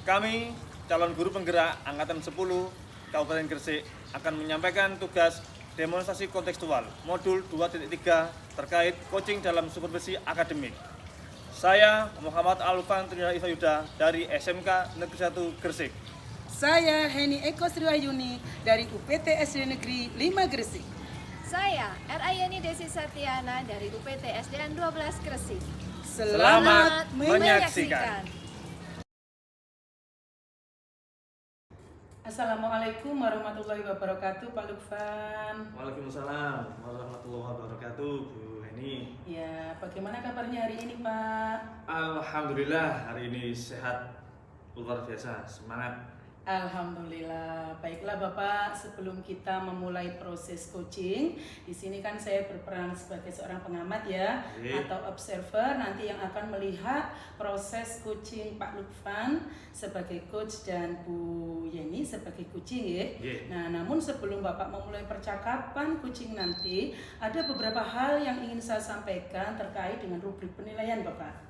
Kami, calon guru penggerak Angkatan 10 Kabupaten Gresik akan menyampaikan tugas demonstrasi kontekstual modul 2.3 terkait coaching dalam supervisi akademik. Saya Muhammad Alfan Trinidad Ifayuda dari SMK Negeri 1 Gresik. Saya Heni Eko Sriwayuni dari UPT SD Negeri 5 Gresik. Saya Erayani Desi Satyana dari UPT SDN 12 Gresik. Selamat menyaksikan. Assalamualaikum warahmatullahi wabarakatuh, Pak Lukman. Waalaikumsalam warahmatullahi wabarakatuh, Bu Heni. Ya, bagaimana kabarnya hari ini, Pak? Alhamdulillah hari ini sehat luar biasa, semangat. Alhamdulillah. Baiklah Bapak, sebelum kita memulai proses coaching, di sini kan saya berperan sebagai seorang pengamat ya, atau observer nanti yang akan melihat proses coaching Pak Lukman sebagai coach dan Bu Yeni sebagai coaching ya. Nah, namun sebelum Bapak memulai percakapan coaching nanti, ada beberapa hal yang ingin saya sampaikan terkait dengan rubrik penilaian Bapak.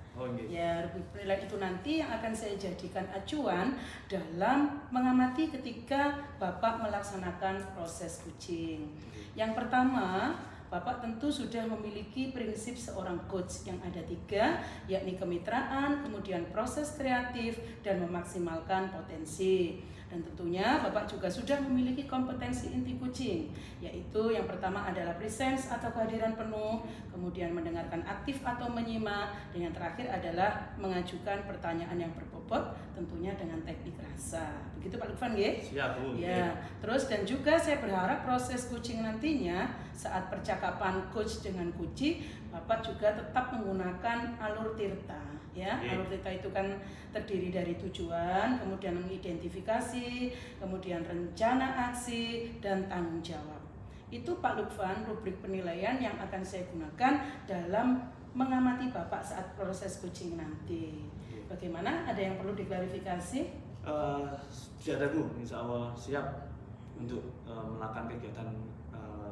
Ya, rubrik penilaian itu nanti yang akan saya jadikan acuan dalam mengamati ketika Bapak melaksanakan proses coaching. Yang pertama, Bapak tentu sudah memiliki prinsip seorang coach yang ada 3, yakni kemitraan, kemudian proses kreatif, dan memaksimalkan potensi. Dan tentunya Bapak juga sudah memiliki kompetensi inti coaching, yaitu yang pertama adalah presence atau kehadiran penuh, kemudian mendengarkan aktif atau menyimak, dan yang terakhir adalah mengajukan pertanyaan yang berbobot, tentunya dengan teknik rasa. Begitu Pak Lukman ya? Siap Bu. Ya, terus dan juga saya berharap proses coaching nantinya saat percakapan coach dengan coachee, Bapak juga tetap menggunakan alur tirta. Ya, alur tirta itu kan terdiri dari tujuan, kemudian mengidentifikasi, kemudian rencana aksi, dan tanggung jawab. Itu Pak Lukman rubrik penilaian yang akan saya gunakan dalam mengamati Bapak saat proses coaching nanti. Bagaimana? Ada yang perlu diklarifikasi? Sudah ada Bu, insya Allah siap untuk melakukan kegiatan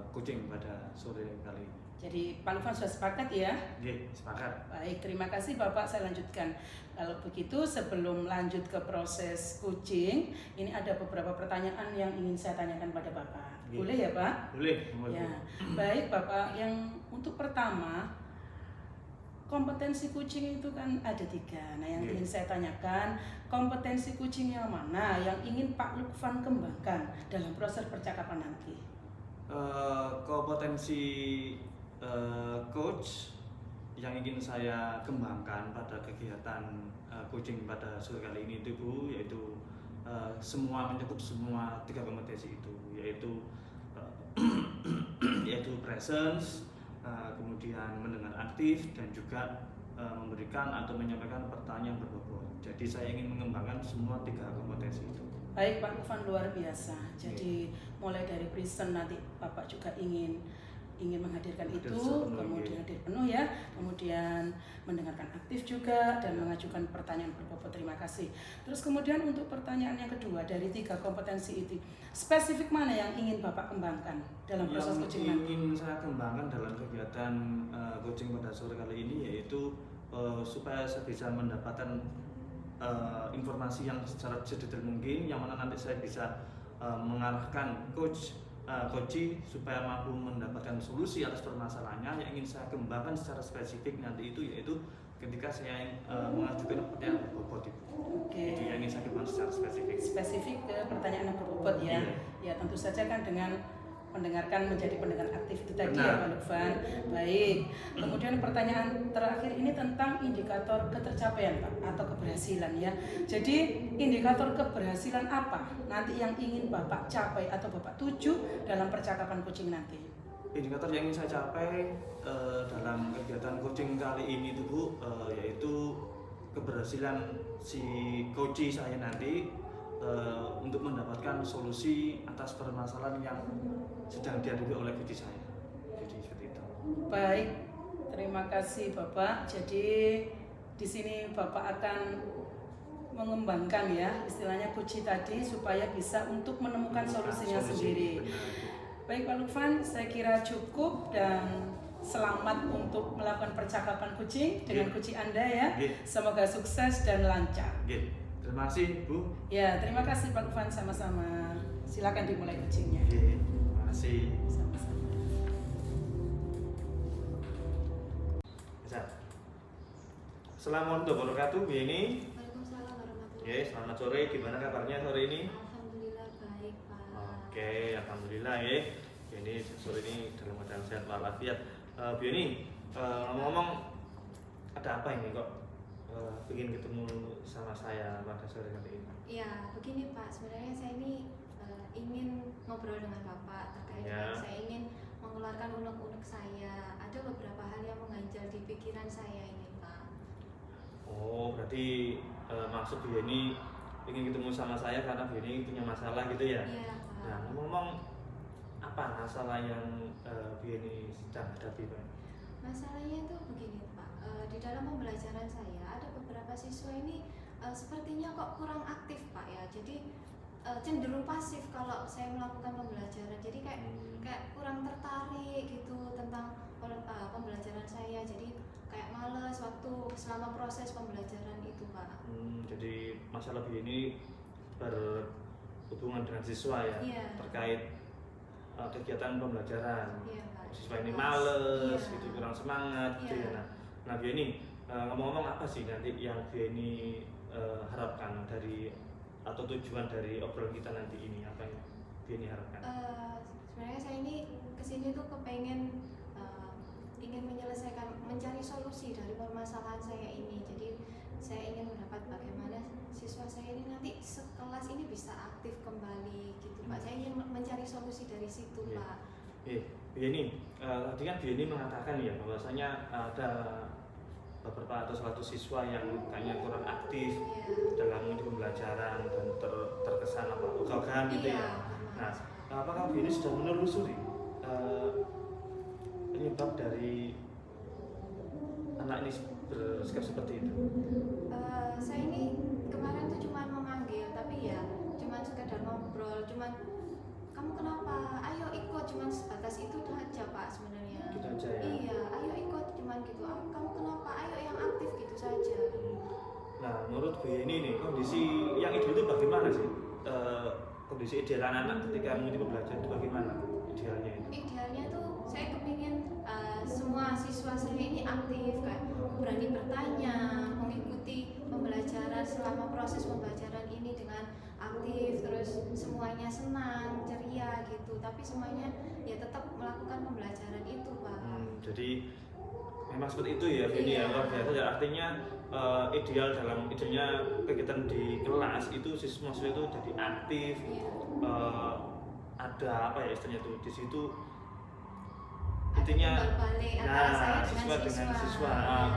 coaching pada sore kali ini. Jadi Pak Lukman sudah sepakat ya? Iya, sepakat. Baik, terima kasih Bapak, saya lanjutkan. Kalau begitu sebelum lanjut ke proses coaching, ini ada beberapa pertanyaan yang ingin saya tanyakan pada Bapak. Boleh ya Pak? Boleh. Ya, baik Bapak, yang untuk pertama, kompetensi coaching itu kan ada 3. Nah, yang ingin saya tanyakan, kompetensi coaching yang mana yang ingin Pak Lukman kembangkan dalam proses percakapan nanti? Kompetensi coach yang ingin saya kembangkan pada kegiatan coaching pada sore kali ini itu Bu, yaitu semua mencakup semua 3 kompetensi itu, yaitu yaitu presence, kemudian mendengar aktif, dan juga memberikan atau menyampaikan pertanyaan berbobot. Jadi saya ingin mengembangkan semua 3 kompetensi itu. Baik Pak Lukman, luar biasa. Jadi mulai dari present nanti Bapak juga ingin menghadirkan itu, kemudian hadir penuh ya, kemudian mendengarkan aktif juga, dan mengajukan pertanyaan berbobot. Terima kasih. Terus kemudian untuk pertanyaan yang kedua, dari 3 kompetensi itu, spesifik mana yang ingin Bapak kembangkan dalam proses coaching nanti? Yang ingin saya kembangkan dalam kegiatan coaching pada sore kali ini yaitu supaya saya bisa mendapatkan informasi yang secara sedetail mungkin, yang mana nanti saya bisa mengarahkan coachee supaya mampu mendapatkan solusi atas permasalahannya. Yang ingin saya kembangkan secara spesifik nanti itu yaitu ketika saya mengajukan pertanyaan berbobot itu. Jadi yang ingin saya kembangkan secara spesifik ke pertanyaan yang berbobot ya. Ya, tentu saja kan dengan mendengarkan, menjadi pendengar aktif itu tadi ya Pak Lukman. Baik. Kemudian pertanyaan terakhir ini tentang indikator ketercapaian Pak, atau keberhasilan ya. Jadi indikator keberhasilan apa nanti yang ingin Bapak capai atau Bapak tuju dalam percakapan coaching nanti? Indikator yang ingin saya capai dalam kegiatan coaching kali ini itu Bu, yaitu keberhasilan si coachee saya nanti untuk mendapatkan solusi atas permasalahan yang sedang dihadapi oleh coachee saya. Jadi seperti itu. Baik, terima kasih Bapak. Jadi di sini Bapak akan mengembangkan ya istilahnya coachee tadi supaya bisa untuk menemukan solusinya sendiri. Baik Pak Lukman, saya kira cukup dan selamat untuk melakukan percakapan coaching dengan coachee Anda ya. Semoga sukses dan lancar. Terima kasih Bu. Ya, terima kasih Pak Lufan, sama-sama. Silakan dimulai coachingnya. Oke, terima kasih. Sama-sama. Bisa. Assalamualaikum warahmatullahi wabarakatuh. Bu Yeni. Waalaikumsalam warahmatullahi Oke, selamat sore. Gimana kabarnya sore ini? Alhamdulillah baik Pak. Oke, alhamdulillah ya. Ini sore ini dalam keadaan sehat walafiat. Bu Yeni, ngomong-ngomong, ada apa ini kok ingin ketemu sama saya pada sore kali ini? Ya begini Pak, sebenarnya saya ini ingin ngobrol dengan Bapak terkait Ya. dengan saya ingin mengeluarkan unek-unek saya. Ada beberapa hal yang mengganjal di pikiran saya ini Pak. Oh, berarti maksud Bu Yeni ingin ketemu sama saya karena Bu Yeni punya masalah gitu ya? Iya Pak. Nah, ngomong-ngomong, apa masalah yang Bu Yeni sedang hadapi, Pak? Masalahnya itu begini Pak, di dalam pembelajaran saya ada beberapa siswa ini sepertinya kok kurang aktif Pak ya. Jadi cenderung pasif kalau saya melakukan pembelajaran. Jadi kayak kurang tertarik gitu tentang pembelajaran saya. Jadi kayak males waktu selama proses pembelajaran itu Pak. Jadi masalah Bu Yeni berhubungan dengan siswa ya, Iya. terkait kegiatan pembelajaran. Iya Pak. Siswa ini males, Iya. gitu, kurang semangat gitu Iya. ya. Nah Bu Yeni, ngomong-ngomong apa sih nanti yang Bu Yeni harapkan dari atau tujuan dari obrolan kita nanti ini, apa yang Bu Yeni harapkan? Sebenarnya saya ini kesini tuh kepengen ingin mencari solusi dari permasalahan saya ini. Jadi saya ingin mendapat bagaimana siswa saya ini nanti sekelas ini bisa aktif kembali gitu Pak. Saya ingin mencari solusi dari situ Iya. Pak. Bu Yeni, tadi kan Bu Yeni mengatakan ya bahwasanya ada beberapa atau satu siswa yang kayaknya kurang aktif Iya. dalam mengikuti pembelajaran dan terkesan apa ogah-ogahan gitu Iya, ya. Nah, Mas. apakah Bu Yeni sudah menelusuri penyebab dari anak ini bersikap seperti itu? Saya ini kemarin tuh cuma memanggil, tapi ya cuma sekedar ngobrol, cuman kamu kenapa? Ayo ikut, cuman sebatas itu aja Pak sebenarnya. Gitu aja ya. Iya, ayo ikut, cuman gitu. Kamu kenapa? Ayo yang aktif gitu saja. Nah, menurut Bu Yeni nih kondisi yang ideal itu bagaimana sih? Kondisi ideal anak-anak ketika mengikuti pembelajaran itu bagaimana idealnya itu? Idealnya tuh saya kepingin semua siswa saya ini aktif, kayak berani bertanya, mengikuti pembelajaran selama proses pembelajaran ini dengan aktif, terus semuanya senang, ceria gitu. Tapi semuanya ya tetap melakukan pembelajaran itu Pak. Jadi memang seperti itu ya, Bu Yeni ya, Iya. luar biasa ya. Artinya ideal dalam idealnya kegiatan di kelas itu siswa itu jadi aktif. Iya. Ada apa ya istilahnya tuh di situ Ada intinya timbal balik antara saya dengan siswa.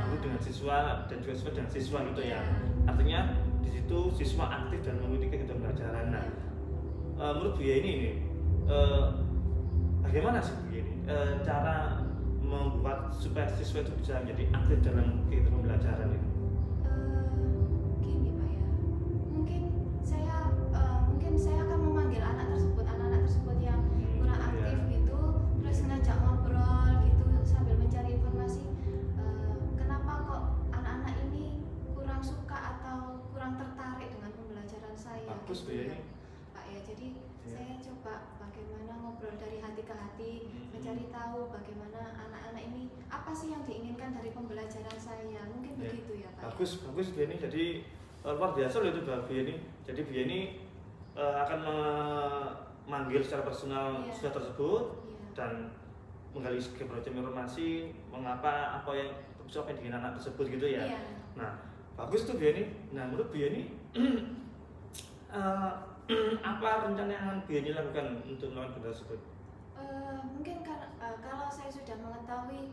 guru dengan siswa dan juga siswa dengan siswa gitu ya. Iya. Artinya di situ siswa aktif dan mengikuti kegiatan pembelajaran. Nah, menurut Bu Yeni ini bagaimana sih Bu Yeni cara membuat supaya siswa itu bisa menjadi aktif dalam kegiatan pembelajaran itu? Gini Pak ya, mungkin saya akan memanggil anak-anak tersebut yang kurang aktif Iya. gitu, terus ngajak ngobrol gitu sambil mencari informasi. Kenapa kok anak-anak ini kurang suka atau kurang tertarik dengan pembelajaran saya? Bagus Bu gitu Yeni. Pak ya. Jadi Iya. saya coba bagaimana ngobrol dari hati ke hati, mencari tahu bagaimana anak-anak ini apa sih yang diinginkan dari pembelajaran saya. Mungkin Iya. begitu ya Pak. Bagus Bu Yeni. Jadi luar biasa loh itu Bu Yeni. Jadi Bu Yeni akan memanggil secara personal Iya. siswa tersebut Iya. dan menggali segala macam informasi mengapa apa yang diinginkan anak tersebut gitu ya. Iya. Nah, bagus tuh Bu Yeni. Nah, menurut Bu Yeni apa rencana yang akan Bu Yeni lakukan untuk melakukan hal tersebut? Mungkin kalau saya sudah mengetahui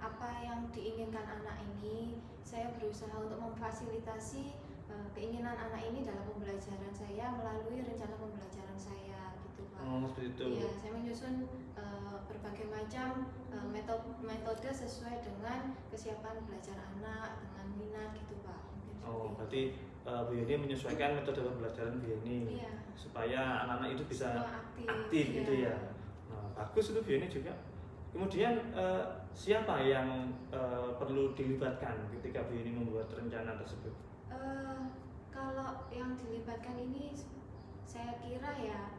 apa yang diinginkan anak ini, saya berusaha untuk memfasilitasi keinginan anak ini dalam pembelajaran saya melalui rencana pembelajaran saya gitu Pak. Oh, seperti itu. Iya, saya menyusun berbagai macam metode sesuai dengan kesiapan belajar anak, dengan minat gitu Pak. Mungkin Oh, seperti berarti Bu Yeni menyesuaikan metode pembelajaran Bu Yeni Iya. supaya anak-anak itu bisa Semua aktif iya. gitu ya. Nah, bagus itu Bu Yeni juga. Kemudian siapa yang perlu dilibatkan ketika Bu Yeni membuat rencana tersebut? Kalau melibatkan ini saya kira ya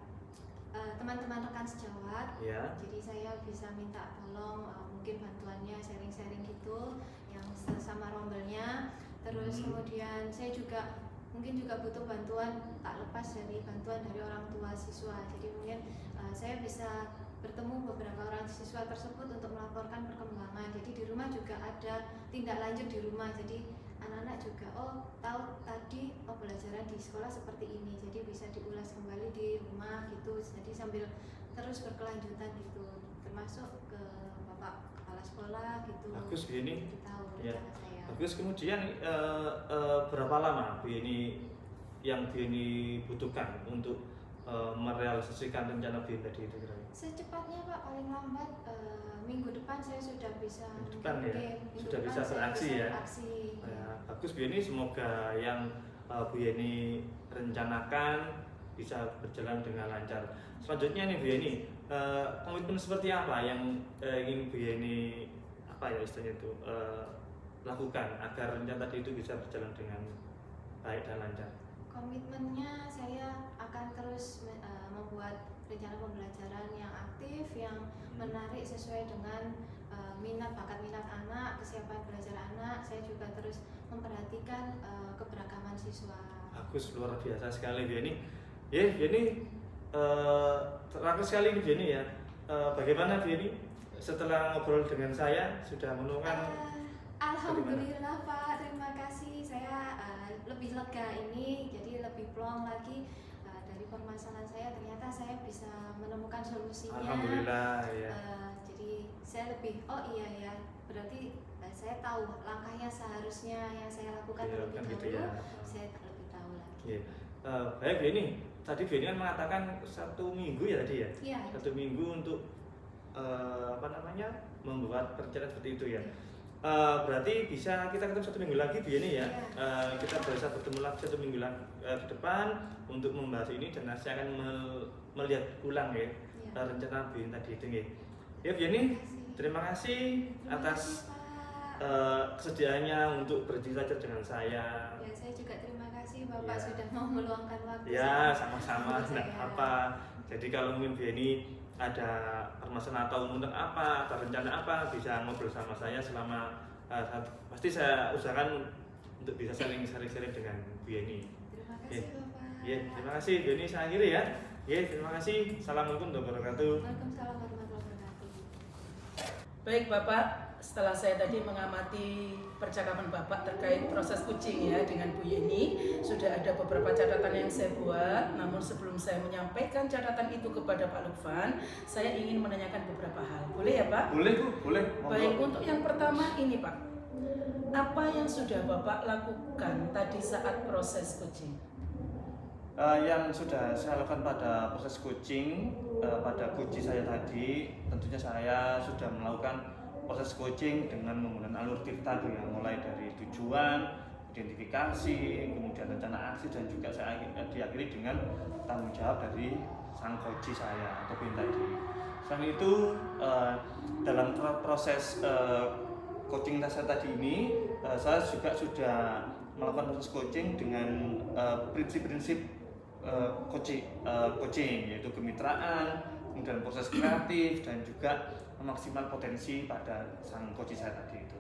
teman-teman rekan sejawat. Ya. Jadi saya bisa minta tolong mungkin bantuannya sharing-sharing gitu yang sama rombelnya. Terus kemudian saya juga mungkin juga butuh bantuan, tak lepas dari bantuan dari orang tua siswa. Jadi mungkin saya bisa bertemu beberapa orang siswa tersebut untuk melaporkan perkembangan. Jadi di rumah juga ada tindak lanjut di rumah. Jadi anak-anak juga tahu tadi pembelajaran di sekolah seperti ini, jadi bisa diulas kembali di rumah gitu. Jadi sambil terus berkelanjutan gitu, termasuk ke bapak kepala sekolah gitu. Bagus Bu Yeni. Tahu Ya. rencana saya. Bagus. Kemudian berapa lama Bu Yeni yang Bu Yeni butuhkan untuk merealisasikan rencana Bu Yeni tadi itu kira-kira? Secepatnya Pak, paling lambat minggu depan saya sudah bisa. Minggu depan ya? Minggu Sudah depan bisa saya beraksi ya? beraksi. Ya, bagus Bu Yeni, semoga yang Bu Yeni rencanakan bisa berjalan dengan lancar. Selanjutnya nih Bu Yeni, komitmen seperti apa yang ingin Bu Yeni istilahnya itu lakukan agar rencana tadi itu bisa berjalan dengan baik dan lancar? Komitmennya saya akan terus membuat rencana pembelajaran yang aktif, yang menarik sesuai dengan minat anak, kesiapan belajar anak. Saya juga terus memperhatikan keberagaman siswa. Bagus, luar biasa sekali Bu Yeni. Ya, Bu Yeni terakhir sekali Bu Yeni ya. Bagaimana Bu Yeni setelah ngobrol dengan saya sudah menemukan? Alhamdulillah Pak, terima kasih. Saya lebih lega ini, jadi lebih plong lagi dari permasalahan saya. Ternyata saya bisa menemukan solusinya. Alhamdulillah ya. Jadi saya lebih iya ya, berarti saya tahu langkahnya seharusnya yang saya lakukan terlebih dahulu. Gitu ya. Saya lebih tahu lagi. Ya. Baik Bu Yeni, tadi Bu Yeni kan mengatakan 1 minggu ya tadi ya? Iya. 1 minggu untuk membuat perencanaan seperti itu ya. Berarti bisa kita ketemu 1 minggu lagi Bu Yeni ya. Kita bisa bertemu lagi 1 minggu lagi ke depan untuk membahas ini, dan saya akan melihat ulang ya rencana Bu Yeni tadi itu ya. Ya Bu Yeni, terima kasih atas kesediaannya untuk bercerita dengan saya. Ya, saya juga terima kasih Bapak Ya. sudah mau meluangkan waktu. Ya, sama-sama, Saya. tidak apa. Jadi kalau mungkin Bu Yeni ada permasalahan atau untuk apa, atau rencana apa, bisa ngobrol sama saya selama pasti saya usahakan untuk bisa sharing-sharing dengan Bu Yeni. Terima kasih Bapak. Ya, terima kasih Bu Yeni, saya akhiri ya. Ya, terima kasih. Assalamualaikum warahmatullahi wabarakatuh. Waalaikumsalam warahmatullahi wabarakatuh. Baik Bapak, setelah saya tadi mengamati percakapan Bapak terkait proses coaching ya dengan Bu Yeni, sudah ada beberapa catatan yang saya buat. Namun sebelum saya menyampaikan catatan itu kepada Pak Lukman, saya ingin menanyakan beberapa hal. Boleh ya Pak? Boleh Bu, boleh. Baik, untuk yang pertama ini Pak, apa yang sudah Bapak lakukan tadi saat proses coaching? Yang sudah saya lakukan pada proses coaching, pada coaching saya tadi, tentunya saya sudah melakukan proses coaching dengan menggunakan alur tirta ya, mulai dari tujuan, identifikasi, kemudian rencana aksi, dan juga saya diakhiri dengan tanggung jawab dari sang coach saya atau bin tadi. Selain itu, dalam proses coaching saya tadi ini, saya juga sudah melakukan proses coaching dengan prinsip-prinsip coaching, yaitu kemitraan, kemudian proses kreatif, dan juga memaksimal potensi pada sang coach saya tadi itu.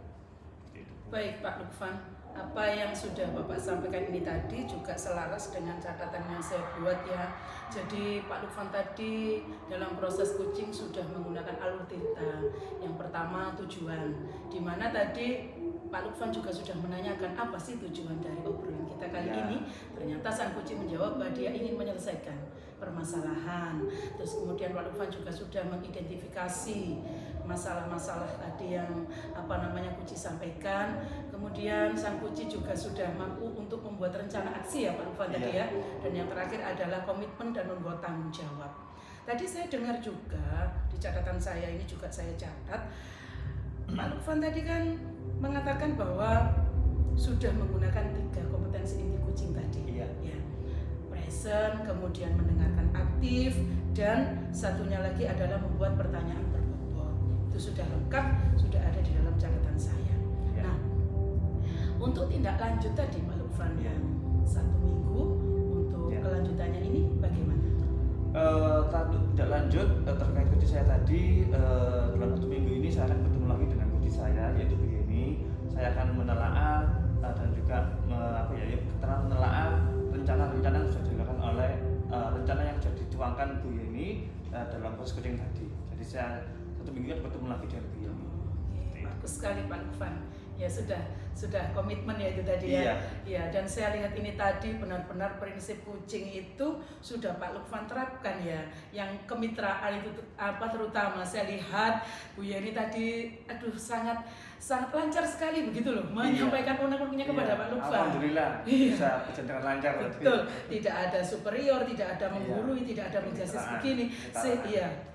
Baik Pak Lukman, apa yang sudah Bapak sampaikan ini tadi juga selaras dengan catatan yang saya buat ya. Jadi Pak Lukman tadi dalam proses coaching sudah menggunakan alur tirta. Yang pertama tujuan, di mana tadi Pak Lukman juga sudah menanyakan apa sih tujuan dari obrolan kita kali ini. Ternyata sang coaching menjawab bahwa dia ingin menyelesaikan permasalahan. Terus kemudian Pak Lukman juga sudah mengidentifikasi masalah-masalah tadi yang coaching sampaikan. Kemudian sang coaching juga sudah mampu untuk membuat rencana aksi ya Pak Lukman tadi ya. Dan yang terakhir adalah komitmen dan membuat tanggung jawab. Tadi saya dengar juga di catatan saya ini juga saya catat, Pak Lukman tadi kan mengatakan bahwa sudah menggunakan 3 kompetensi inti coaching tadi. Iya. Ya. Present, kemudian mendengarkan aktif, dan satunya lagi adalah membuat pertanyaan berbobot. Itu sudah lengkap, sudah ada di dalam catatan saya. Ya. Nah, untuk tindak lanjut tadi Pak Lukman yang 1 minggu untuk lanjut terkait coach saya tadi, dalam 1 minggu ini saya akan bertemu lagi dengan coach saya yaitu Bu Yeni. Saya akan menelaah dan juga menelaah rencana-rencana yang sudah dilakukan oleh rencana yang sudah dituangkan Bu Yeni dalam proses coaching tadi. Jadi saya 1 minggu ini bertemu lagi dengan Bu Yeni. Bagus sekali Pak Lukman. Ya sudah komitmen ya itu tadi ya. Iya. Ya, dan saya lihat ini tadi benar-benar prinsip coaching itu sudah Pak Lukman terapkan ya. Yang kemitraan itu terutama saya lihat Bu Yeni tadi sangat lancar sekali begitu loh menyampaikan unek-uneknya kepada Pak Lukman. Alhamdulillah bisa berjalan dengan lancar. Betul, tidak ada superior, tidak ada menggurui, tidak ada menjudge begini.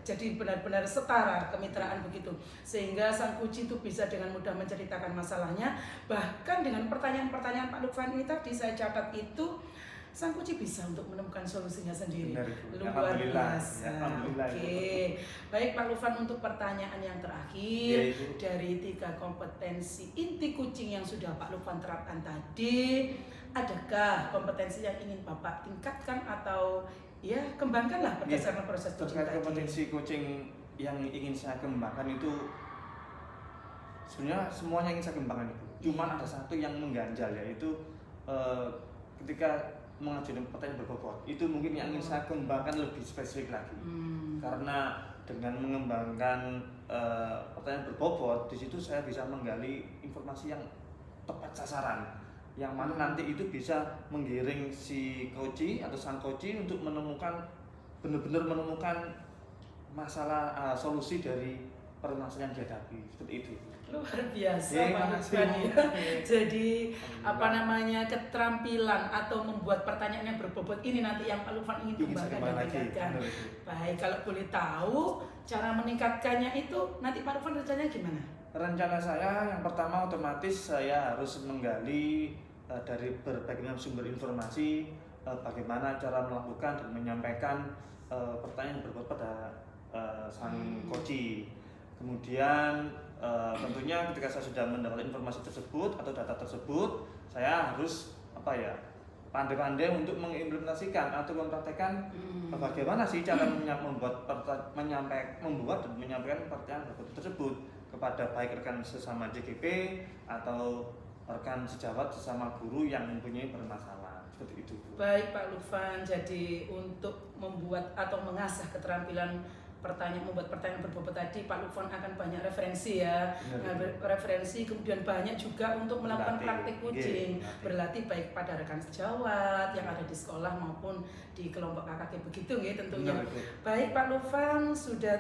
Jadi benar-benar setara kemitraan begitu. Sehingga sang coach itu bisa dengan mudah menceritakan masalahnya. Bahkan dengan pertanyaan-pertanyaan Pak Lukman ini tadi saya catat itu sang coach bisa untuk menemukan solusinya sendiri. Luar biasa. Oke. Baik Pak Lukman, untuk pertanyaan yang terakhir dari 3 kompetensi inti coaching yang sudah Pak Lukman terapkan tadi, adakah kompetensi yang ingin Bapak tingkatkan atau ya kembangkanlah berdasarkan proses coaching tadi? Terkait kompetensi coaching yang ingin saya kembangkan itu sebenarnya semuanya ingin saya kembangkan itu. Cuman ada satu yang mengganjal, yaitu ketika mengajukan pertanyaan berbobot itu mungkin yang ingin saya kembangkan lebih spesifik lagi. Karena dengan mengembangkan pertanyaan berbobot, di situ saya bisa menggali informasi yang tepat sasaran, yang mana nanti itu bisa menggiring si coach atau sang coach untuk benar-benar menemukan masalah solusi dari permasalahan yang dihadapi, seperti itu. Luar biasa Pak Lukman ya. Jadi keterampilan atau membuat pertanyaan yang berbobot ini nanti yang Pak Lukman ingin kembangkan dan tingkatkan. Baik, kalau boleh tahu cara meningkatkannya itu nanti Pak Lukman rencananya gimana? Rencana saya yang pertama otomatis saya harus menggali dari berbagai sumber informasi bagaimana cara melakukan dan menyampaikan pertanyaan berbobot pada sang coach. Kemudian tentunya ketika saya sudah mendapat informasi tersebut atau data tersebut, saya harus pandai-pandai untuk mengimplementasikan atau mempraktekkan bagaimana sih cara membuat dan menyampaikan pertanyaan tersebut kepada baik rekan sesama JGP atau rekan sejawat sesama guru yang mempunyai permasalahan, seperti itu. Baik Pak Lukman, jadi untuk membuat atau mengasah keterampilan membuat pertanyaan berbobot tadi, Pak Lukman akan banyak referensi ya, referensi, kemudian banyak juga untuk melakukan praktik coaching, berlatih baik pada rekan sejawat yang ada di sekolah maupun di kelompok KKG begitu ya tentunya. Baik Pak Lukman, sudah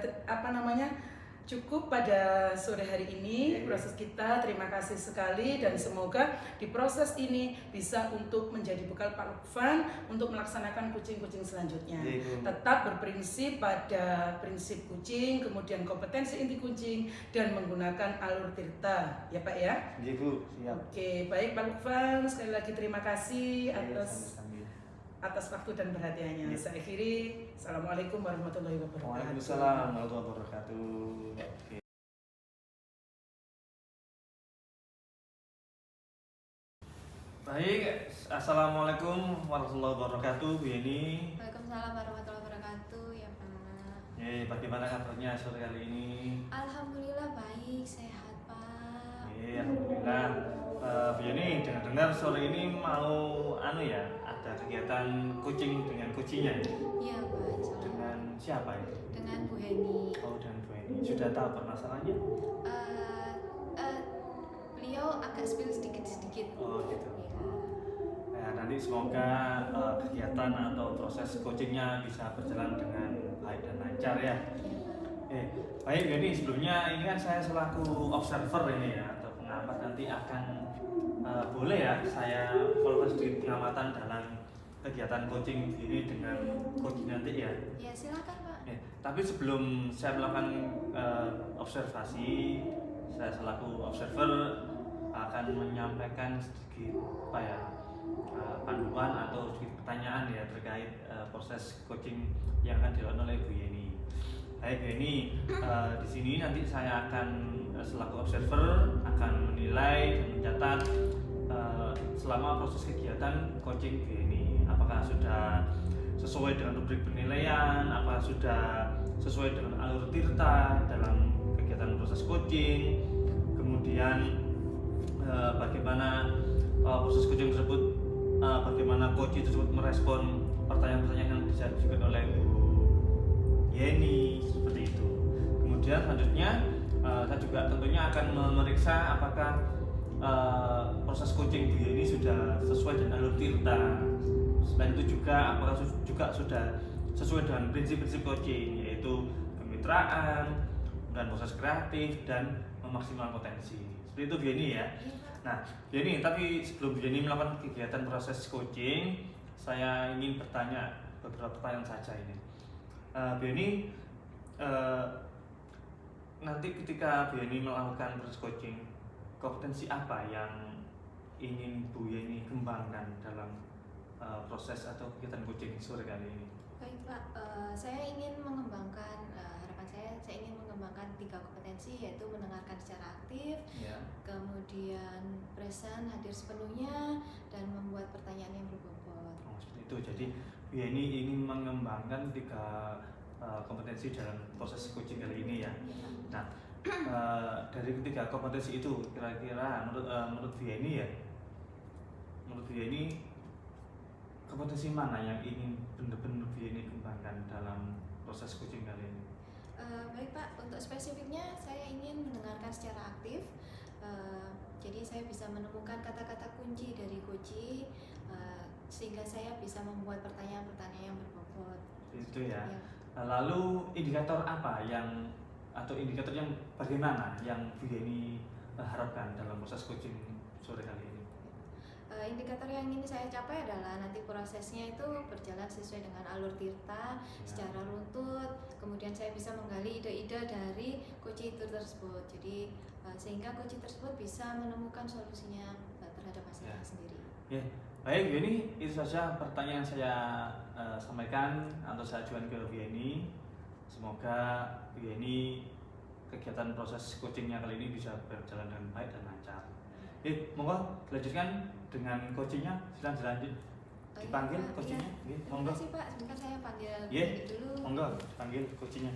cukup pada sore hari ini proses kita. Terima kasih sekali dan semoga di proses ini bisa untuk menjadi bekal Pak Lukman untuk melaksanakan coaching-coaching selanjutnya. Tetap berprinsip pada prinsip coaching, kemudian kompetensi inti coaching dan menggunakan alur tirta ya Pak ya. Siap. Oke, baik Pak Lukman, sekali lagi terima kasih atas waktu dan perhatiannya. Saya akhiri. Assalamualaikum warahmatullahi wabarakatuh. Waalaikumsalam warahmatullahi wabarakatuh. Baik, assalamualaikum warahmatullahi wabarakatuh, Bu Yeni. Waalaikumsalam warahmatullahi wabarakatuh ya Pak. Bagaimana kabarnya sore kali ini? Alhamdulillah baik, sehat Pak. Alhamdulillah. Bu Yeni, dengar sore ini mau ada kegiatan coaching dengan coachingnya ya? Iya Pak. Dengan siapa itu? Dengan Bu Heni. Oh, dengan Bu Heni. Sudah tahu permasalahannya? Beliau agak spill sedikit-sedikit. Oh gitu. Nah, nanti semoga kegiatan atau proses coachingnya bisa berjalan dengan baik dan lancar ya. Baik Yeni, sebelumnya ini kan saya selaku observer ini ya, atau pengamat, nanti akan boleh ya saya melakukan sedikit pengamatan dalam kegiatan coaching ini dengan coach nanti ya. Ya silakan Pak. Tapi sebelum saya melakukan observasi, saya selaku observer akan menyampaikan sedikit panduan atau sedikit pertanyaan ya terkait proses coaching yang akan dilakukan oleh Bu Yeni. Baik Bu Yeni, di sini nanti saya akan selaku observer akan menilai dan mencatat selama proses kegiatan coaching Bu Yeni apakah sudah sesuai sesuai dengan rubrik penilaian, apa sudah sesuai dengan alur tirta dalam kegiatan proses coaching, kemudian bagaimana proses coaching tersebut, bagaimana coach tersebut merespon pertanyaan-pertanyaan yang disajikan oleh Bu Yeni, seperti itu. Kemudian selanjutnya saya juga tentunya akan memeriksa apakah proses coaching Bu Yeni sudah sesuai dengan alur tirta. Selain itu juga apakah juga sudah sesuai dengan prinsip-prinsip coaching, yaitu kemitraan dan proses kreatif dan memaksimalkan potensi. Seperti itu Bu Yeni ya. Nah Bu Yeni, tapi sebelum Bu Yeni melakukan kegiatan proses coaching, saya ingin bertanya beberapa pertanyaan saja ini. Bu Yeni, nanti ketika Bu Yeni melakukan proses coaching, kompetensi apa yang ingin Bu Yeni kembangkan dalam proses atau kegiatan coaching sore kali ini? Baik Pak, saya ingin mengembangkan, harapan saya ingin mengembangkan 3 kompetensi, yaitu mendengarkan secara aktif, Ya. kemudian present, hadir sepenuhnya, dan membuat pertanyaan yang berbobot. Oh, seperti itu. Jadi Bu Yeni ingin mengembangkan 3 kompetensi dalam proses coaching kali ini ya. Nah, dari ketiga kompetensi itu kira-kira menurut Bu Yeni ya, menurut Bu Yeni kompetensi mana yang ingin benar-benar Bu Yeni kembangkan dalam proses coaching kali ini? Baik Pak, untuk spesifiknya saya ingin mendengarkan secara aktif. Jadi saya bisa menemukan kata-kata kunci dari coaching, sehingga saya bisa membuat pertanyaan-pertanyaan yang berbobot. Itu ya. Lalu indikator apa yang atau indikator yang bagaimana yang Bu Yeni harapkan dalam proses coaching sore kali ini? Indikator yang ingin saya capai adalah nanti prosesnya itu berjalan sesuai dengan alur tirta secara runtut, kemudian saya bisa menggali ide-ide dari coaching itu tersebut. Jadi sehingga coaching tersebut bisa menemukan solusinya terhadap masalah sendiri. Ya, baik Bu Yeni, itu saja pertanyaan yang saya sampaikan atau saya ajukan ke Bu Yeni. Semoga Bu Yeni kegiatan proses coachingnya kali ini bisa berjalan dengan baik dan lancar. Monggo dilanjutkan dengan coachingnya, silakan dipanggil coachingnya. Terima kasih Pak, sebentar saya panggil dulu. Monggo dipanggil coachingnya.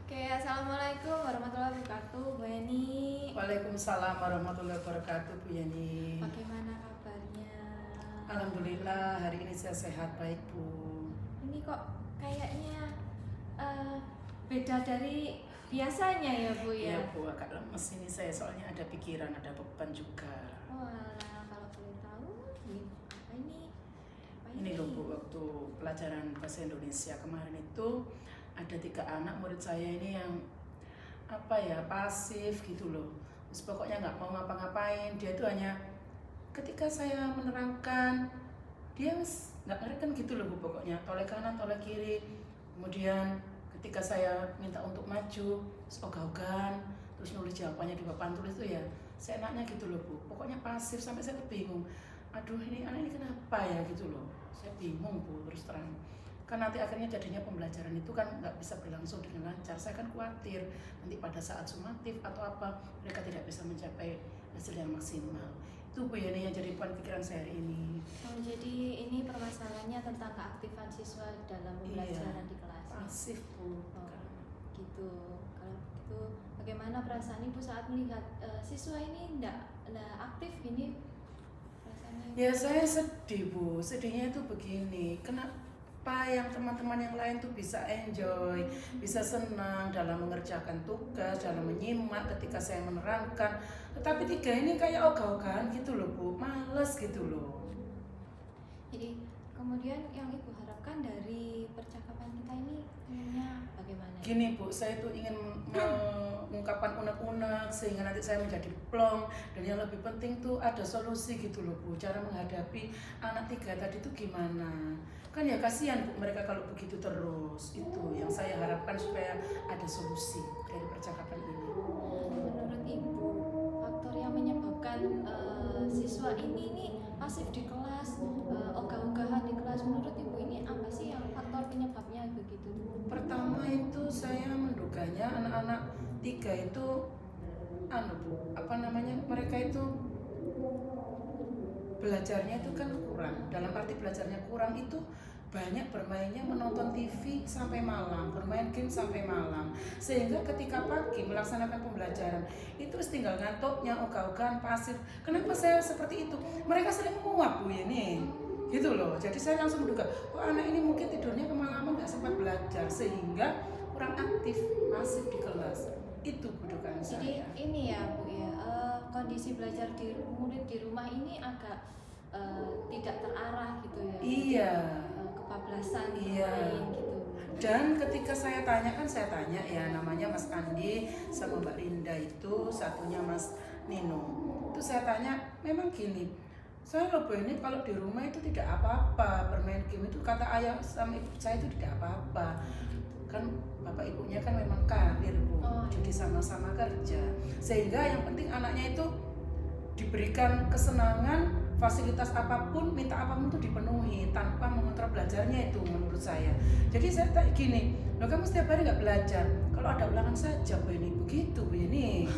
Oke, assalamualaikum warahmatullahi wabarakatuh, Bu Yeni. Waalaikumsalam warahmatullahi wabarakatuh, Bu Yeni. Bagaimana kabarnya? Alhamdulillah hari ini saya sehat baik Bu. Ini kok kayaknya beda dari biasanya ya Bu ya? Iya Bu, agak lemes ini saya soalnya ada pikiran, ada beban juga. Walah, kalau boleh tahu, apa ini? Ini loh Bu, waktu pelajaran bahasa Indonesia kemarin itu ada 3 anak murid saya ini yang pasif gitu loh. Terus pokoknya nggak mau ngapa-ngapain, dia itu hanya ketika saya menerangkan dia nggak ngerti kan gitu loh Bu, pokoknya toleh kanan toleh kiri. Kemudian ketika saya minta untuk maju, terus ogah-ogahan, terus nulis jawabannya di papan tulis itu ya seenaknya gitu loh Bu. Pokoknya pasif sampai saya bingung. Aduh ini anak ini kenapa ya gitu loh. Saya bingung Bu, terus terang. Kan nanti akhirnya jadinya pembelajaran itu kan nggak bisa berlangsung dengan lancar. Saya kan khawatir nanti pada saat sumatif atau apa mereka tidak bisa mencapai hasil yang maksimal. Itu Bu Yeni yang jadi poin pikiran saya hari ini. Oh, jadi ini permasalahannya tentang keaktifan siswa dalam pembelajaran di kelas. Pasif Bu. Gitu. Kalau gitu, bagaimana perasaan Ibu saat melihat siswa ini tidak aktif gini? Perasaannya? Ya saya sedih Bu. Sedihnya itu begini. Kenapa yang teman-teman yang lain tuh bisa enjoy, bisa senang dalam mengerjakan tugas, dalam menyimak ketika saya menerangkan. Tetapi 3 ini kayak ogah-ogahan gitu loh Bu. Males gitu loh. Jadi kemudian yang Ibu harapkan dari percakapan kita ini bagaimana? Gini Bu, saya tuh ingin mengungkapkan unek-unek sehingga nanti saya menjadi plong, dan yang lebih penting tuh ada solusi gitu loh Bu. Cara menghadapi anak 3 tadi tuh gimana? Kan ya kasihan Bu mereka kalau begitu terus. Itu yang saya harapkan supaya ada solusi dari percakapan ini. Menurut Ibu, faktor yang menyebabkan siswa ini nih pasif di kelas, ogah-ogahan di kelas, menurut Ibu ini apa sih yang faktor penyebabnya begitu? Pertama itu saya menduganya anak-anak 3 itu Bu, mereka itu belajarnya itu kan kurang. Dalam arti belajarnya kurang itu banyak bermainnya menonton TV sampai malam, bermain game sampai malam, sehingga ketika pagi melaksanakan pembelajaran itu tinggal ngantuknya, ogah-ogahan, pasif. Kenapa saya seperti itu? Mereka sering menguap Bu ini, gitu loh. Jadi saya langsung menduga, oh anak ini mungkin tidurnya kemalaman nggak sempat belajar sehingga kurang aktif, pasif di kelas. Itu dugaan saya. Jadi ini ya Bu ya, kondisi belajar murid di rumah ini agak tidak terarah gitu ya. Iya. Kebablasan Iya. bermain gitu. Dan ketika saya tanya ya, namanya Mas Andi sama Mbak Linda itu, satunya Mas Nino. Itu saya tanya, memang gini, saya loh Bu ini kalau di rumah itu tidak apa-apa, bermain game itu kata ayah sama ibu saya itu tidak apa-apa. Kan bapak ibunya kan memang karir Bu, jadi sama-sama kerja. Sehingga yang penting anaknya itu diberikan kesenangan, fasilitas apapun, minta apapun itu dipenuhi tanpa mengontrol belajarnya itu menurut saya. Jadi saya tanya gini, loh kamu setiap hari nggak belajar? Kalau ada ulangan saja Bu ini, begitu Bu ini.